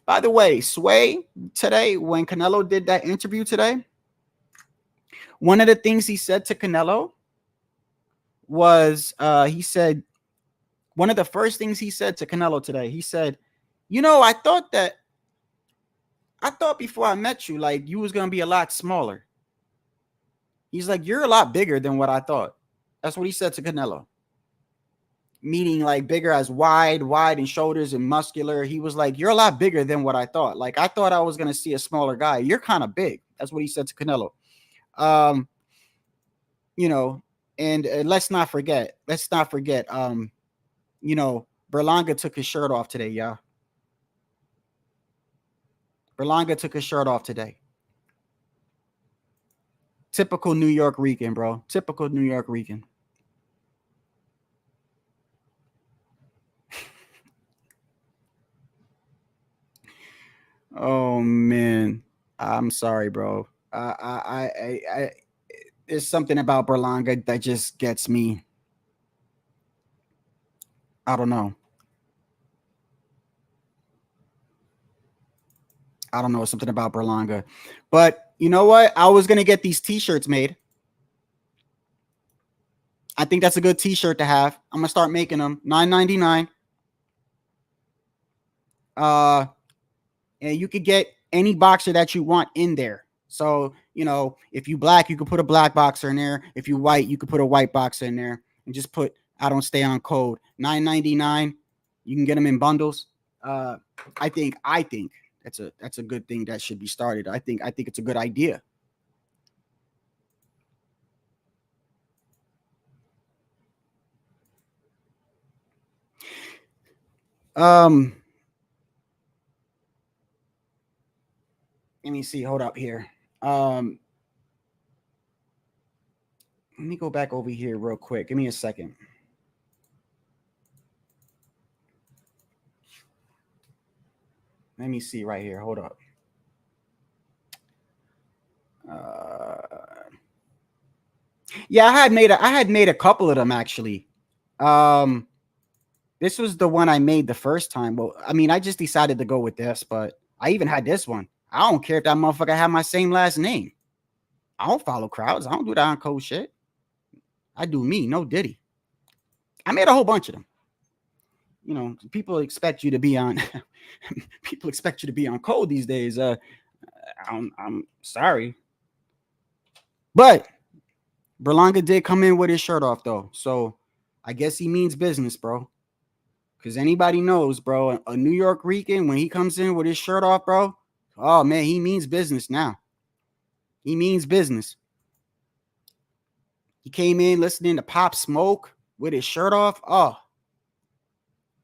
E: By the way, Sway today, when Canelo did that interview today, one of the things he said to Canelo was he said, one of the first things he said to Canelo today, he said, you know, I thought before I met you, like you was going to be a lot smaller. He's like, you're a lot bigger than what I thought. That's what he said to Canelo. Meaning like bigger as wide in shoulders and muscular. He was like, you're a lot bigger than what I thought. Like I thought I was going to see a smaller guy. You're kind of big. That's what he said to Canelo. You know, and let's not forget, you know, Berlanga took his shirt off today, y'all. Berlanga took his shirt off today. Typical New York Rican, bro. Typical New York Rican. Oh man, I'm sorry, bro. I there's something about Berlanga that just gets me. I don't know. Something about Berlanga. But you know what? I was going to get these t-shirts made. I think that's a good t-shirt to have. I'm going to start making them. $9.99. And you could get any boxer that you want in there. So, you know, if you black, you could put a black boxer in there. If you white, you could put a white boxer in there and just put, I don't stay on code. $9.99. You can get them in bundles. I think that's a good thing that should be started. I think it's a good idea. Let me see. Hold up here. Let me go back over here real quick. Give me a second. Let me see right here. Hold up. Yeah, I had made a couple of them actually. This was the one I made the first time. Well, I mean, I just decided to go with this, but I even had this one. I don't care if that motherfucker had my same last name. I don't follow crowds. I don't do that on code shit. I do me, no Diddy. I made a whole bunch of them. You know, people expect you to be on code these days. I'm sorry. But Berlanga did come in with his shirt off though. So I guess he means business, bro. Because anybody knows, bro, a New York Rican, when he comes in with his shirt off, bro, oh man, he means business now. He means business. He came in listening to Pop Smoke with his shirt off. Oh,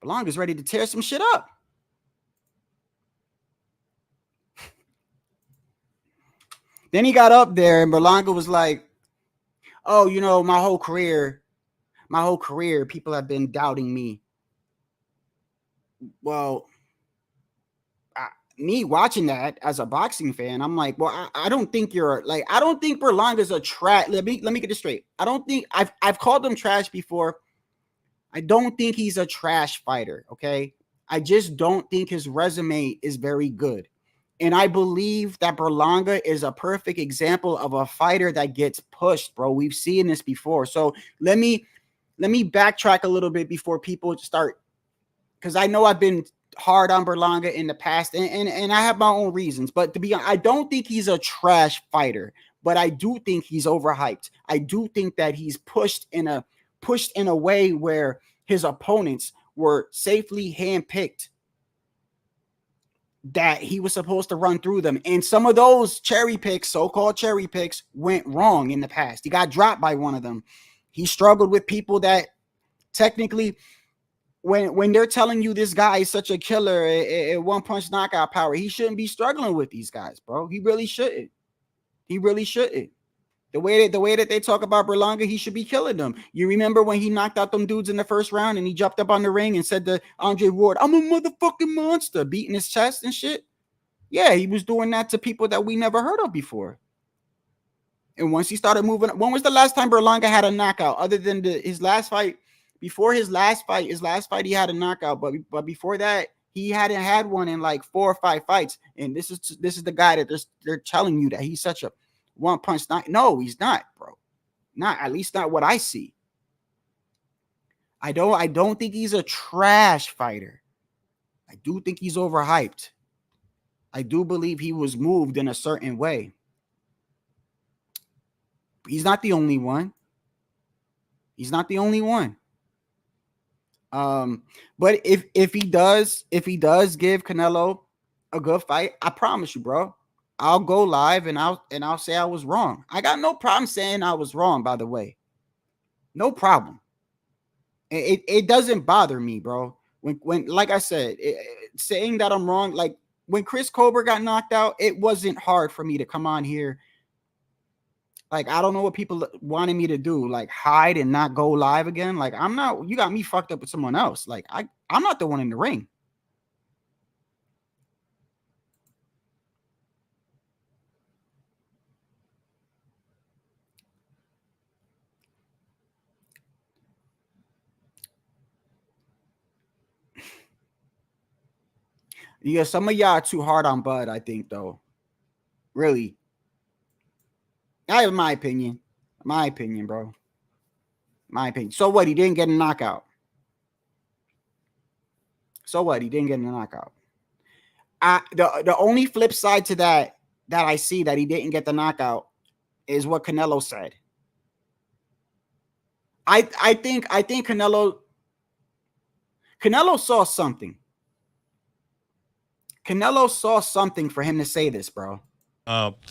E: Berlanga's ready to tear some shit up. Then he got up there and Berlanga was like, oh, you know, my whole career, people have been doubting me. Well, me watching that as a boxing fan, I'm like, well, I don't think you're like, I don't think Berlanga's a trash. Let me get this straight. I don't think I've called him trash before. I don't think he's a trash fighter. Okay. I just don't think his resume is very good. And I believe that Berlanga is a perfect example of a fighter that gets pushed, bro. We've seen this before. So let me backtrack a little bit before people start, because I know I've been hard on Berlanga in the past, and I have my own reasons. But to be honest, I don't think he's a trash fighter, but I do think he's overhyped. I do think that he's pushed in a way where his opponents were safely handpicked, that he was supposed to run through them. And some of those cherry picks, so-called cherry picks, went wrong in the past. He got dropped by one of them. He struggled with people that technically, when they're telling you this guy is such a killer at one-punch knockout power, he shouldn't be struggling with these guys, bro. He really shouldn't. He really shouldn't. The way that they talk about Berlanga, he should be killing them. You remember when he knocked out them dudes in the first round and he jumped up on the ring and said to Andre Ward, I'm a motherfucking monster, beating his chest and shit? Yeah, he was doing that to people that we never heard of before. And once he started moving, when was the last time Berlanga had a knockout? Other than his last fight, his last fight, he had a knockout. But before that, he hadn't had one in like 4 or 5 fights. And this is the guy that they're telling you that he's such a one punch. No, he's not, bro. Not at least not what I see. I don't think he's a trash fighter. I do think he's overhyped. I do believe he was moved in a certain way. He's not the only one. He's not the only one. But if he does give Canelo a good fight, I promise you, bro, I'll go live and I'll say I was wrong. I got no problem saying I was wrong, by the way. No problem. It doesn't bother me, bro. When like I said, saying that I'm wrong, like when Chris Colbert got knocked out, it wasn't hard for me to come on here. Like, I don't know what people wanted me to do, like hide and not go live again. Like, I'm not, you got me fucked up with someone else. Like, I'm not the one in the ring. Yeah, some of y'all are too hard on Bud, I think, though. Really. I have my opinion. My opinion, bro. My opinion. So what? He didn't get a knockout. So what? He didn't get a knockout. The only flip side to that I see that he didn't get the knockout is what Canelo said. I think Canelo saw something. Canelo saw something for him to say this, bro.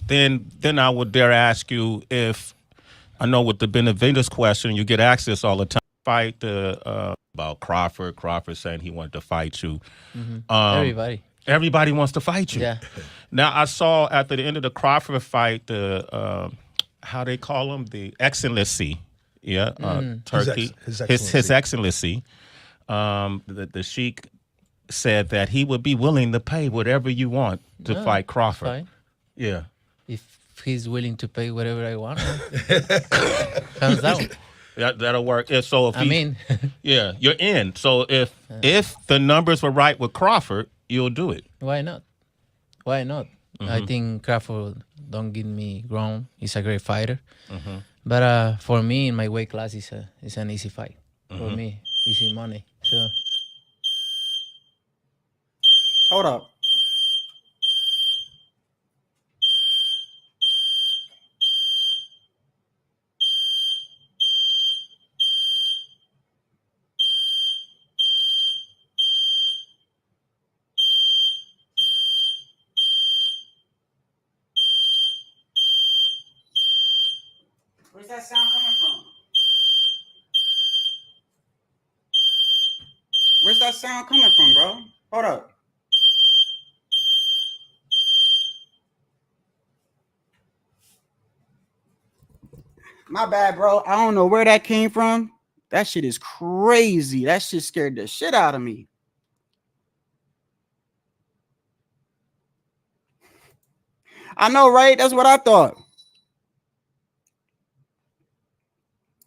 K: Then I would dare ask you if, I know with the Benavides question, you get asked this all the time. Fight about Crawford. Crawford saying he wanted to fight you.
L: Mm-hmm.
K: Everybody wants to fight you.
L: Yeah.
K: Now I saw at the end of the Crawford fight, the how they call him, the Excellency. Yeah, Turkey. His Excellency. The Sheik said that he would be willing to pay whatever you want to fight Crawford.
L: Fine.
K: Yeah.
L: If he's willing to pay whatever I want, hands down.
K: That'll work. Yeah, so if yeah, you're in. So if the numbers were right with Crawford, you'll do it.
L: Why not? Why not?
K: Mm-hmm.
L: I think Crawford, don't get me wrong, he's a great fighter. Mm-hmm. But for me, in my weight class, it's an easy fight. Mm-hmm. For me, easy money. So.
E: Hold up. Where's that sound coming from? Where's that sound coming from, bro? Hold up. My bad, bro. I don't know where that came from. That shit is crazy. That shit scared the shit out of me. I know, right? That's what I thought.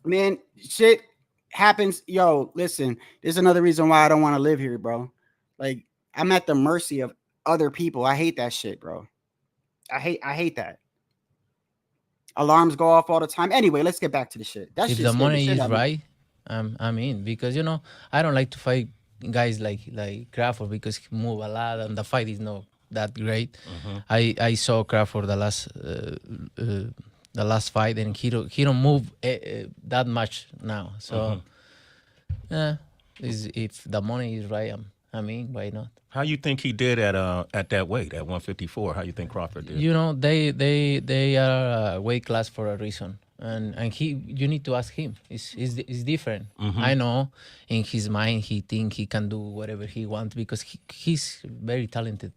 E: Man, shit happens. Yo, listen, there's another reason why I don't want to live here, bro. Like, I'm at the mercy of other people. I hate that shit, bro. I hate that. Alarms go off all the time. Anyway, let's get back to the shit.
L: If the money is right, I'm in. Because, I don't like to fight guys like Crawford because he move a lot and the fight is not that great. Mm-hmm. I saw Crawford the last fight and he don't move that much now. So, if the money is right, I'm in. Why not?
K: How you think he did at that weight, at 154? How you think Crawford did?
L: They are a weight class for a reason, and you need to ask him. It's different. Mm-hmm. I know in his mind he think he can do whatever he wants because he's very talented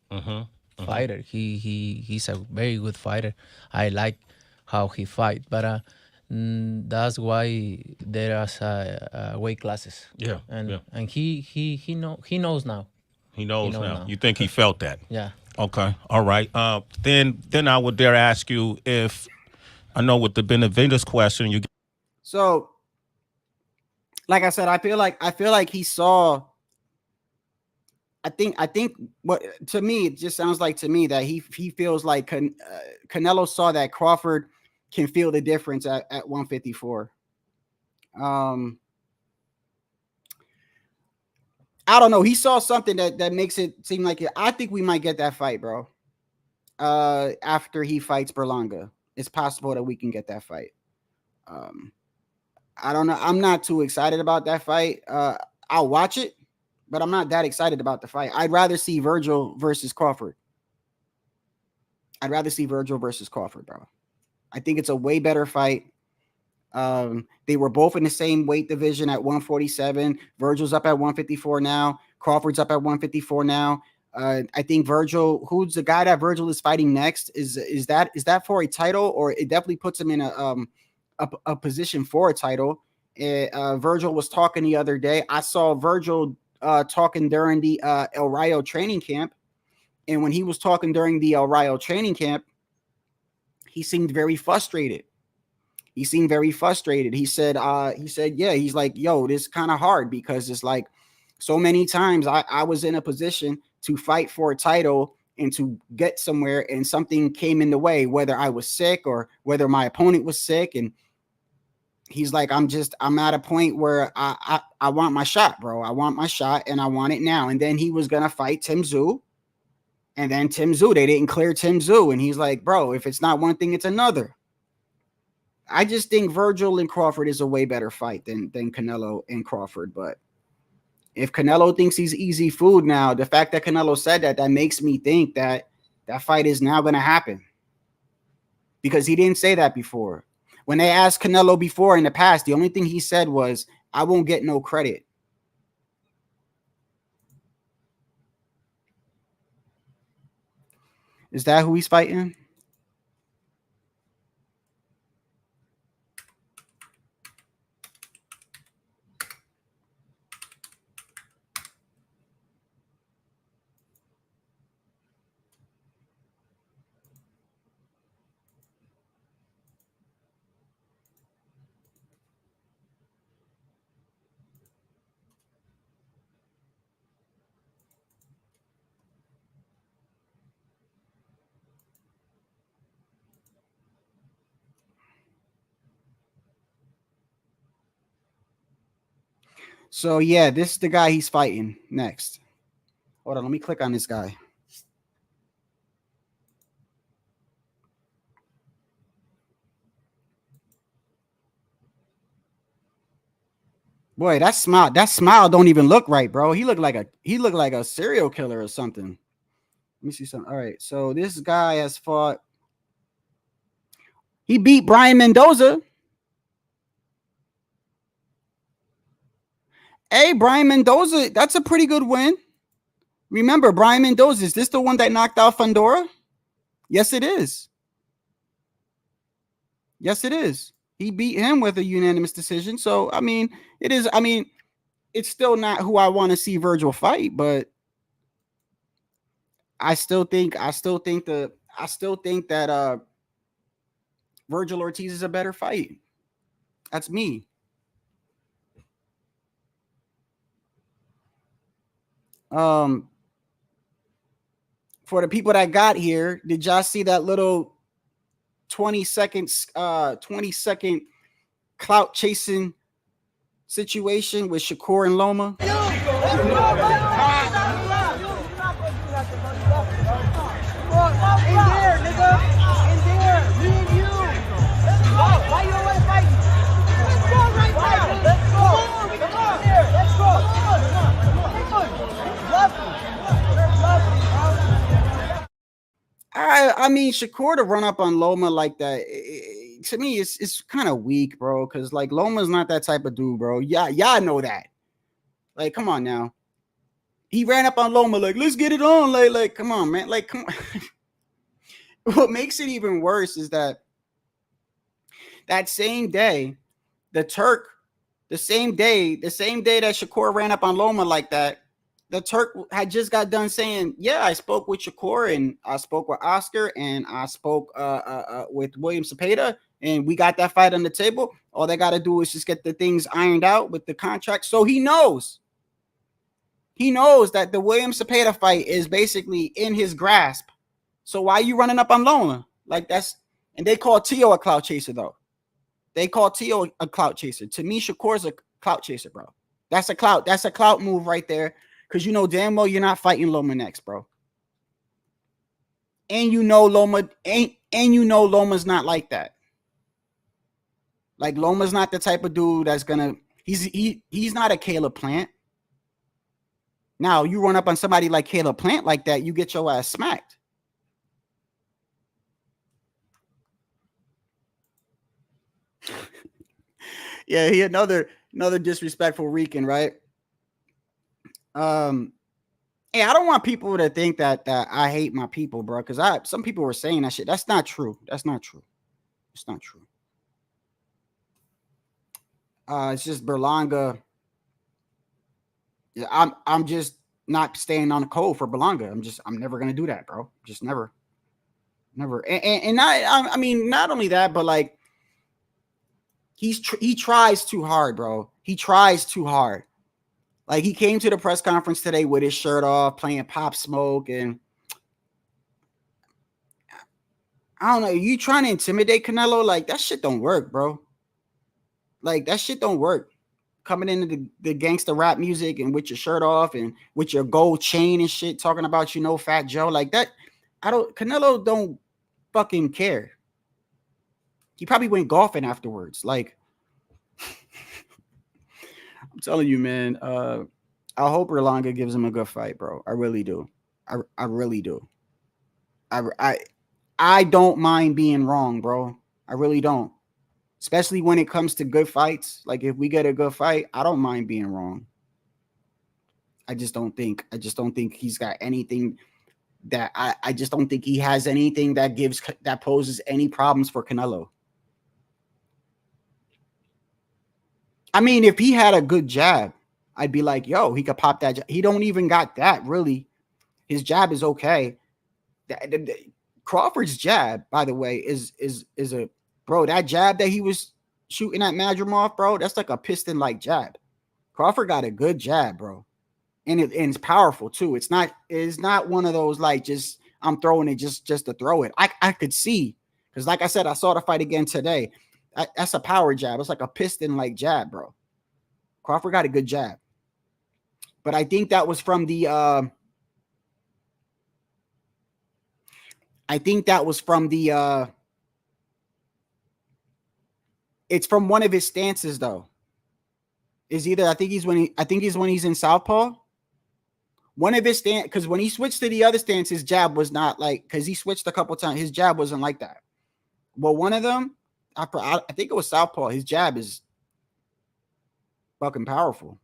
L: fighter. He's a very good fighter. I like how he fight, but that's why there are weight classes.
K: Yeah,
L: and he knows now.
K: He knows now. You think he felt that?
L: Yeah.
K: Okay. All right. Then I would dare ask you if I know with the Benavides question you.
E: So, like I said, I feel like he saw. I think what to me it just sounds like to me that he feels like Canelo saw that Crawford can feel the difference at 154. I don't know. He saw something that makes it seem like I think we might get that fight, bro. After he fights Berlanga, it's possible that we can get that fight. I don't know. I'm not too excited about that fight. I'll watch it, but I'm not that excited about the fight. I'd rather see Virgil versus Crawford. I'd rather see Virgil versus Crawford, bro. I think it's a way better fight. They were both in the same weight division at 147. Virgil's up at 154 now. Crawford's up at 154 now. I think Virgil, who's the guy that Virgil is fighting next, is that for a title, or it definitely puts him in a position for a title. Virgil was talking the other day. I saw Virgil talking during the El Rayo training camp, and when he was talking during the El Rayo training camp, he seemed very frustrated. He said, yeah, he's like, yo, this is kind of hard because it's like so many times I was in a position to fight for a title and to get somewhere, and something came in the way, whether I was sick or whether my opponent was sick. And he's like, I'm at a point where I want my shot, bro. I want my shot and I want it now. And then he was going to fight Tim Tszyu. And then Tim Tszyu, they didn't clear Tim Tszyu. And he's like, bro, if it's not one thing, it's another. I just think Virgil and Crawford is a way better fight than Canelo and Crawford. But if Canelo thinks he's easy food now, the fact that Canelo said that makes me think that fight is now going to happen, because he didn't say that before. When they asked Canelo before in the past, the only thing he said was, I won't get no credit. Is that who he's fighting? So, yeah, this is the guy he's fighting next. Hold on, let me click on this guy. Boy, that smile don't even look right, bro. He looked like a serial killer or something. Let me see something. All right, so this guy has fought. He beat Brian Mendoza. Hey, Brian Mendoza, that's a pretty good win. Remember, Brian Mendoza, is this the one that knocked out Fundora? Yes, it is. Yes, it is. He beat him with a unanimous decision. So, I mean, it is. I mean, it's still not who I want to see Virgil fight, but I still think that Virgil Ortiz is a better fight. That's me. For the people that got here, did y'all see that little 20-second clout chasing situation with Shakur and Loma? I mean, Shakur to run up on Loma like that, to me, it's kind of weak, bro. Because like Loma's not that type of dude, bro. Yeah, y'all know that. Like, come on now. He ran up on Loma like, let's get it on. Like, come on, man. Like, come on. What makes it even worse is that same day, the same day that Shakur ran up on Loma like that, the Turk had just got done saying, yeah, I spoke with Shakur and I spoke with Oscar and I spoke with William Cepeda and we got that fight on the table. All they got to do is just get the things ironed out with the contract. So he knows. He knows that the William Cepeda fight is basically in his grasp. So why are you running up on Loma? Like that's, and they call Tio a clout chaser though. They call Tio a clout chaser. To me, Shakur's a clout chaser, bro. That's a clout move right there. Because you know damn well you're not fighting Loma next, bro. And you know Loma's not like that. Like Loma's not the type of dude that's gonna. He's not a Caleb Plant. Now you run up on somebody like Caleb Plant like that, you get your ass smacked. Yeah, he another disrespectful Rican, right? Hey, I don't want people to think that I hate my people, bro. Because some people were saying that shit. That's not true. That's not true. It's not true. It's just Berlanga. Yeah, I'm just not staying on the code for Berlanga. I'm never gonna do that, bro. Just never. And not. I mean, not only that, but like he tries too hard, bro. He tries too hard. Like he came to the press conference today with his shirt off, playing Pop Smoke, and I don't know. You trying to intimidate Canelo? Like that shit don't work, bro. Like that shit don't work. Coming into the gangster rap music and with your shirt off and with your gold chain and shit, talking about Fat Joe like that. Canelo don't fucking care. He probably went golfing afterwards. Like I'm telling you, man. I hope Berlanga gives him a good fight, bro. I really do. I really do. I don't mind being wrong, bro. I really don't. Especially when it comes to good fights. Like if we get a good fight, I don't mind being wrong. I just don't think he's got anything that I just don't think he has anything that poses any problems for Canelo. I mean, if he had a good jab, I'd be like, yo, he could pop that jab. He don't even got that, really. His jab is okay. Crawford's jab, by the way, is a bro. That jab that he was shooting at Madrimov, bro, that's like a piston-like jab. Crawford got a good jab, bro, and it's powerful too. It's not one of those like just I'm throwing it just to throw it. I could see because, like I said, I saw the fight again today. That's a power jab. It's like a piston-like jab, bro. Crawford got a good jab, but I think that was from the. It's from one of his stances though. I think he's when he's in southpaw. One of his stance, because when he switched to the other stance, his jab was not like, because he switched a couple times. His jab wasn't like that. But one of them, I think it was southpaw. His jab is fucking powerful.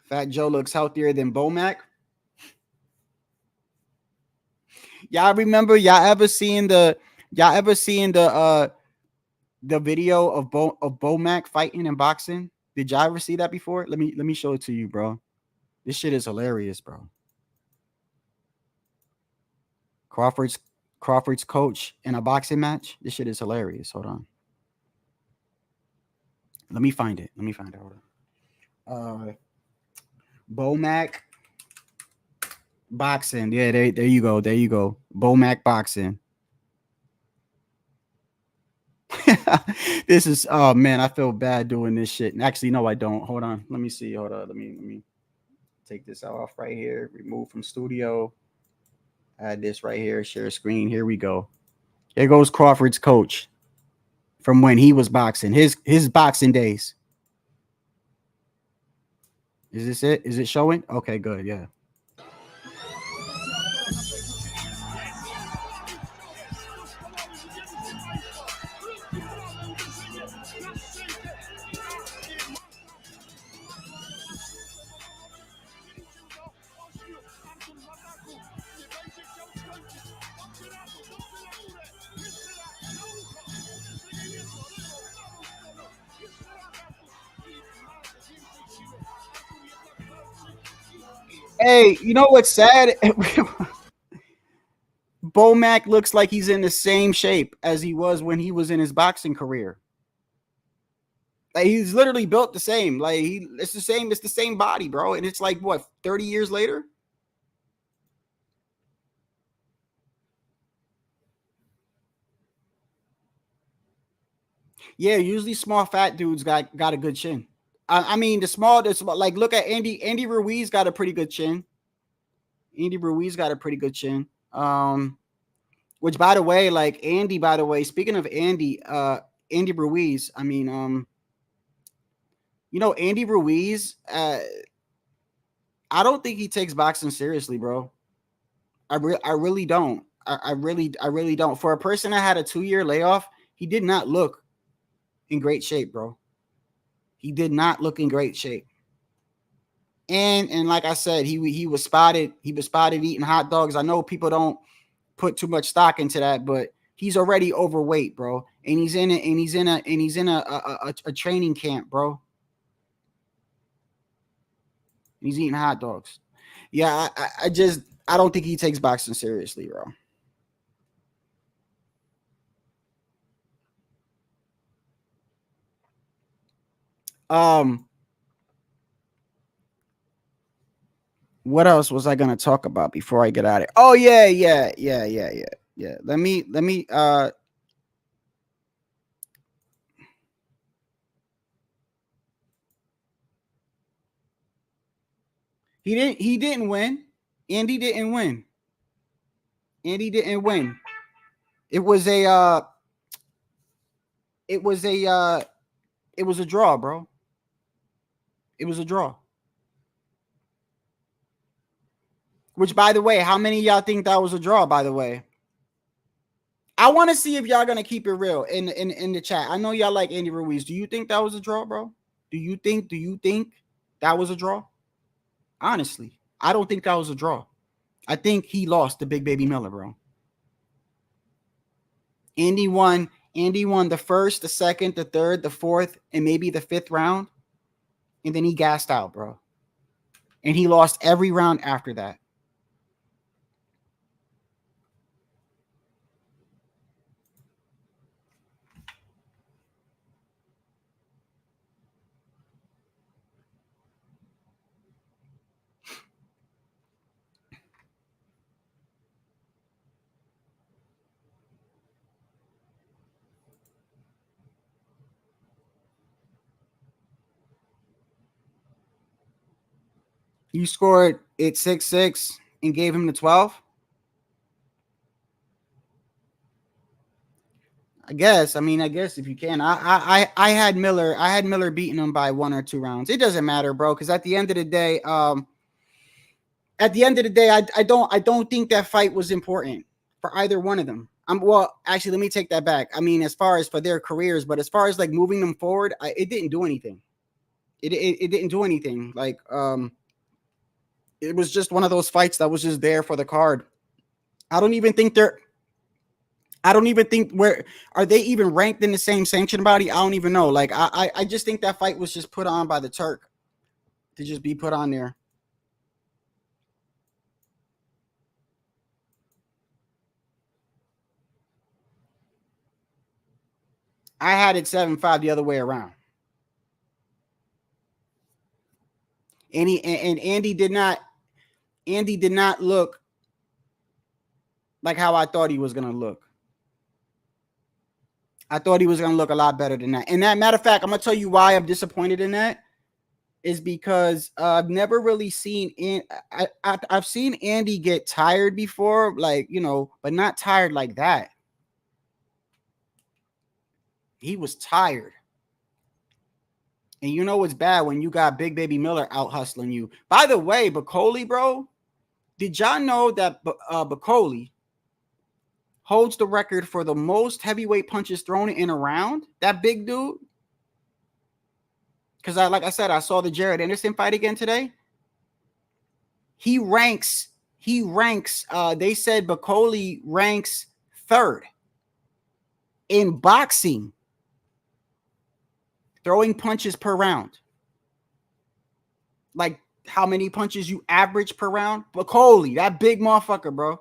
E: Fat Joe looks healthier than Bomac. Y'all remember? Y'all ever seen the video of Bomac fighting and boxing? Did y'all ever see that before? Let me show it to you, bro. This shit is hilarious, bro. Crawford's coach in a boxing match. This shit is hilarious. Hold on. Let me find it. Hold on. Bomac boxing. Yeah, there you go. Bomac boxing. This is, oh man, I feel bad doing this shit. Actually, no, I don't. Hold on. Let me see. Hold on. Let me take this off right here. Remove from studio. Add this right here. Share screen. Here we go. Here goes Crawford's coach from when he was boxing. His boxing days. Is this it? Is it showing? Okay, good. Yeah. Hey, you know what's sad? Bomac looks like he's in the same shape as he was when he was in his boxing career. Like he's literally built the same. Like it's the same. It's the same body, bro. And it's like what 30 years later. Yeah, usually small fat dudes got a good chin. I mean the small like look at Andy Ruiz got a pretty good chin. Andy Ruiz got a pretty good chin. Which by the way, like Andy, by the way, speaking of Andy Ruiz, I mean, you know, Andy Ruiz, I don't think he takes boxing seriously, bro. I really don't. I really don't. For a person that had a 2-year layoff, he did not look in great shape, bro. He did not look in great shape. And like I said, he was spotted. He was spotted eating hot dogs. I know people don't put too much stock into that, but he's already overweight, bro. And he's in a training camp, bro. He's eating hot dogs. Yeah, I don't think he takes boxing seriously, bro. What else was I gonna talk about before I get out of it? Oh yeah. Let me he didn't win. Andy didn't win. Andy didn't win. It was a it was a draw, bro. It was a draw. Which, by the way, how many of y'all think that was a draw, by the way? I want to see if y'all gonna keep it real in the chat. I know y'all like Andy Ruiz. Do you think that was a draw, bro? Do you think that was a draw? Honestly, I don't think that was a draw. I think he lost to Big Baby Miller, bro. Andy won the first, the second, the third, the fourth, and maybe the fifth round. And then he gassed out, bro. And he lost every round after that. You scored it 6-6 and gave him the 12. I guess if you can. I had Miller beating him by 1 or 2 rounds. It doesn't matter, bro, because at the end of the day, I don't think that fight was important for either one of them. Well, actually, let me take that back. I mean, as far as for their careers, but as far as like moving them forward, it didn't do anything. It didn't do anything. Like it was just one of those fights that was just there for the card. I don't even think where are they even ranked in the same sanction body? I don't even know. Like I just think that fight was just put on by the Turk to just be put on there. I had it 7-5 the other way around. And Andy did not look like how I thought he was gonna look. I thought he was gonna look a lot better than that. And that matter of fact, I'm gonna tell you why I'm disappointed in that. Is because I've never really seen I've seen Andy get tired before, like, you know, but not tired like that. He was tired. And you know what's bad when you got Big Baby Miller out hustling you. By the way, Bacoli, bro, did y'all know that Bacoli holds the record for the most heavyweight punches thrown in a round? That big dude. Because like I said, I saw the Jared Anderson fight again today. He ranks, they said Bacoli ranks 3rd in boxing, throwing punches per round. Like how many punches you average per round. Coley, that big motherfucker, bro.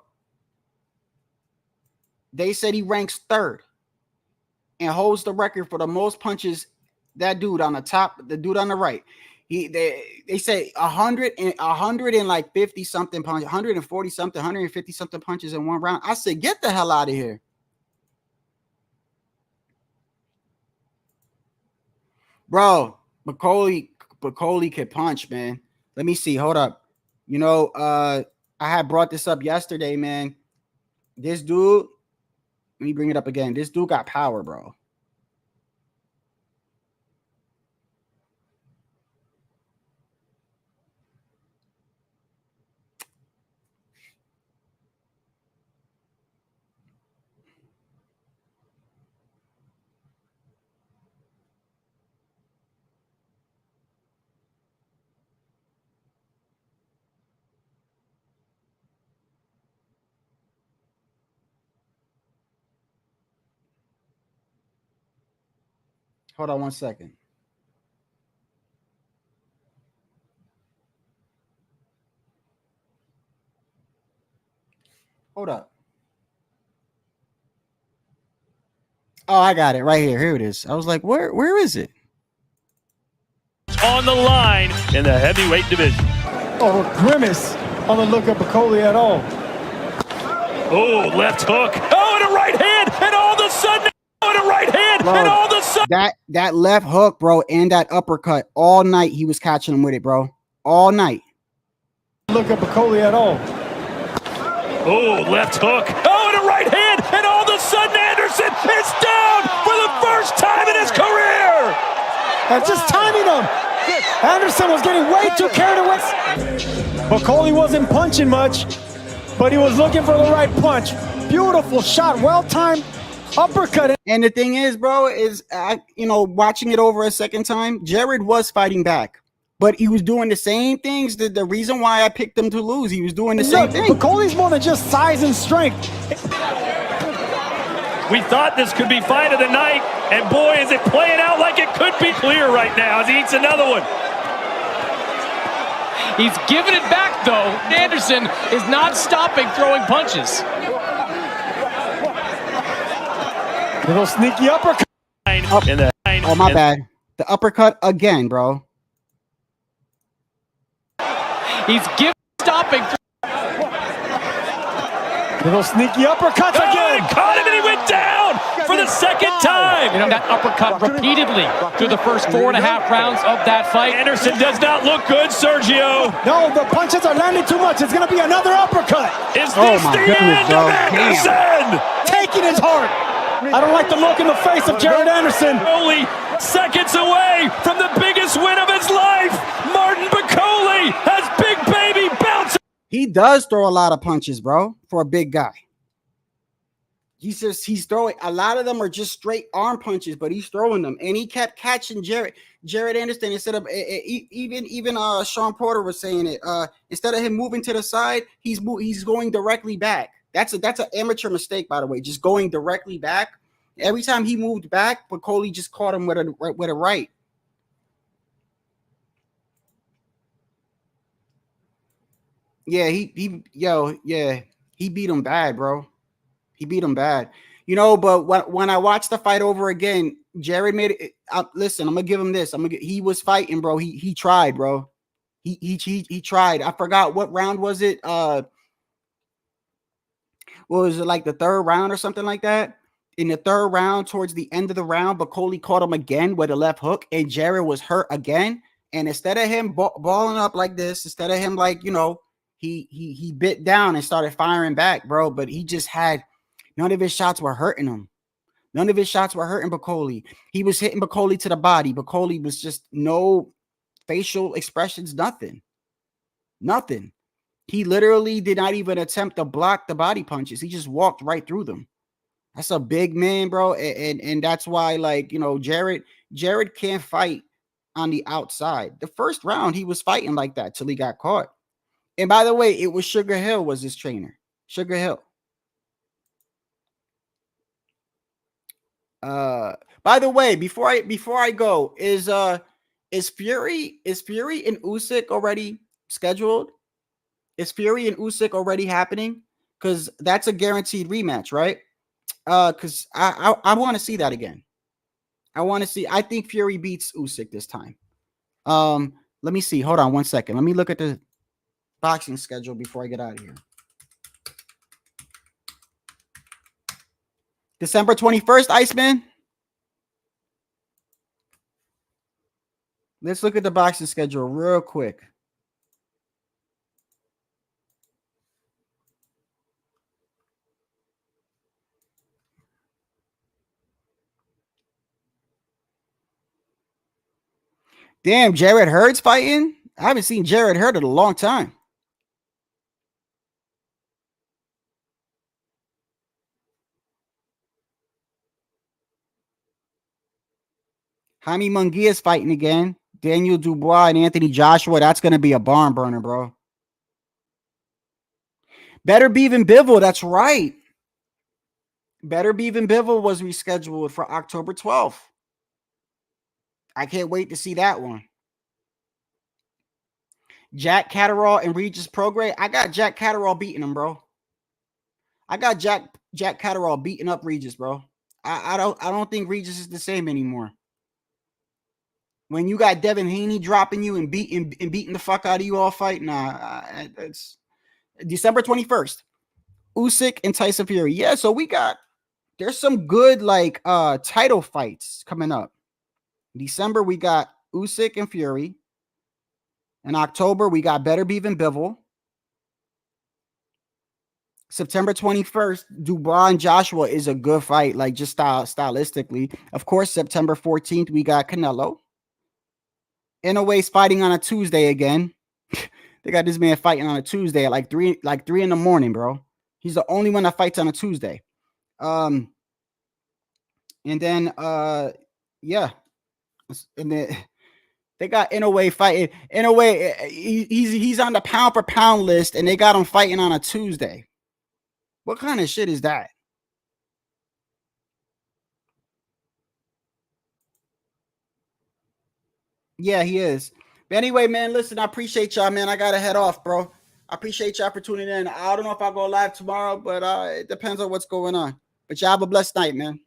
E: They said he ranks 3rd and holds the record for the most punches. That dude on the top, the dude on the right, they say 100 and like 50 something punches, 140 something, 150 something punches in one round. I said, get the hell out of here. Bro, Coley could punch, man. Let me see. Hold up. You know, I had brought this up yesterday, man. This dude, let me bring it up again. This dude got power, bro. Hold on one second. Hold up. Oh, I got it right here. Here it is. I was like, where is it?
F: On the line in the heavyweight division.
I: Oh, Grimace on the lookup of Coley at all.
F: Oh, left hook. Oh, and a right hand. And all of a sudden, and a right hand.
E: Bro,
F: and all of a sudden.
E: That left hook, bro, and that uppercut all night he was catching him with it, bro. All night.
I: Look up of Coley at all.
F: Oh, left hook. Oh, and a right hand. And all of a sudden, Anderson is down for the first time in his career.
I: And just timing him. Anderson was getting way too carried away. But Coley wasn't punching much, but he was looking for the right punch. Beautiful shot, well-timed uppercut.
E: And the thing is, bro, is, watching it over a second time, Jared was fighting back. But he was doing the same things. The reason why I picked him to lose, he was doing the same thing.
I: But Coley's more than just size and strength.
F: We thought this could be fight of the night, and boy, is it playing out like it could be clear right now as he eats another one.
G: He's giving it back, though. Anderson is not stopping throwing punches.
I: Little sneaky uppercut.
E: Oh, my bad. The uppercut again, bro.
G: He's stopping.
I: Little sneaky uppercuts again.
F: Caught him and he went down for the second time.
G: You know, that uppercut repeatedly through the first 4.5 rounds of that fight.
F: Anderson does not look good, Sergio.
I: No, the punches are landing too much. It's going to be another uppercut.
F: Is this the end of Anderson?
I: Taking his heart. I don't like the look in the face of Jared Anderson.
F: Only seconds away from the biggest win of his life. Martin Bacoli has Big Baby bouncing.
E: He does throw a lot of punches, bro, for a big guy. He's throwing, a lot of them are just straight arm punches, but he's throwing them. And he kept catching Jared Anderson instead of even Sean Porter was saying it. Instead of him moving to the side, he's going directly back. That's an amateur mistake, by the way, just going directly back. Every time he moved back, Bacoli just caught him with a right. Yeah, he beat him bad, bro. He beat him bad. You know, but when I watched the fight over again, Jared made it. Listen, I'm gonna give him this. He was fighting, bro. He tried, bro. He tried. I forgot what round was it. What was it, like the 3rd round or something like that? In the 3rd round, towards the end of the round, Bacoli caught him again with a left hook, and Jared was hurt again. And instead of him balling up like this, instead of him he bit down and started firing back, bro. But he just had none of his shots were hurting him. None of his shots were hurting Bacoli. He was hitting Bacoli to the body. Bacoli was just no facial expressions, nothing. He literally did not even attempt to block the body punches. He just walked right through them. That's a big man, bro. And that's why, Jared can't fight on the outside. The first round, he was fighting like that till he got caught. And by the way, it was Sugar Hill was his trainer. Sugar Hill. By the way, before I go, is Fury and Usyk already scheduled? Is Fury and Usyk already happening? Because that's a guaranteed rematch, right? Because I want to see that again. I think Fury beats Usyk this time. Let me see. Hold on 1 second. Let me look at the boxing schedule before I get out of here. December 21st, Iceman. Let's look at the boxing schedule real quick. Damn, Jared Hurd's fighting? I haven't seen Jared Hurd in a long time. Jaime Munguia's fighting again. Daniel Dubois and Anthony Joshua. That's going to be a barn burner, bro. Better Beav Bivol. That's right. Better Beav Bivol was rescheduled for October 12th. I can't wait to see that one. Jack Catterall and Regis Prograis. I got Jack Catterall beating him, bro. I got Jack Catterall beating up Regis, bro. I don't think Regis is the same anymore. When you got Devin Haney dropping you and beating the fuck out of you all fight, nah. It's December 21st. Usyk and Tyson Fury. Yeah, so there's some good like title fights coming up. December we got Usyk and Fury. In October we got Better Beav Bivol. September 21st, Dubois and Joshua is a good fight, like just stylistically. Of course, September 14th we got Canelo. Inouye's fighting on a Tuesday again. They got this man fighting on a Tuesday at like 3 in the morning, bro. He's the only one that fights on a Tuesday. And then yeah. And then they got Inoue fighting. Inoue, he's on the pound for pound list, and they got him fighting on a Tuesday. What kind of shit is that? Yeah, he is. But anyway, man, listen, I appreciate y'all, man. I got to head off, bro. I appreciate y'all for tuning in. I don't know if I'll go live tomorrow, but it depends on what's going on. But y'all have a blessed night, man.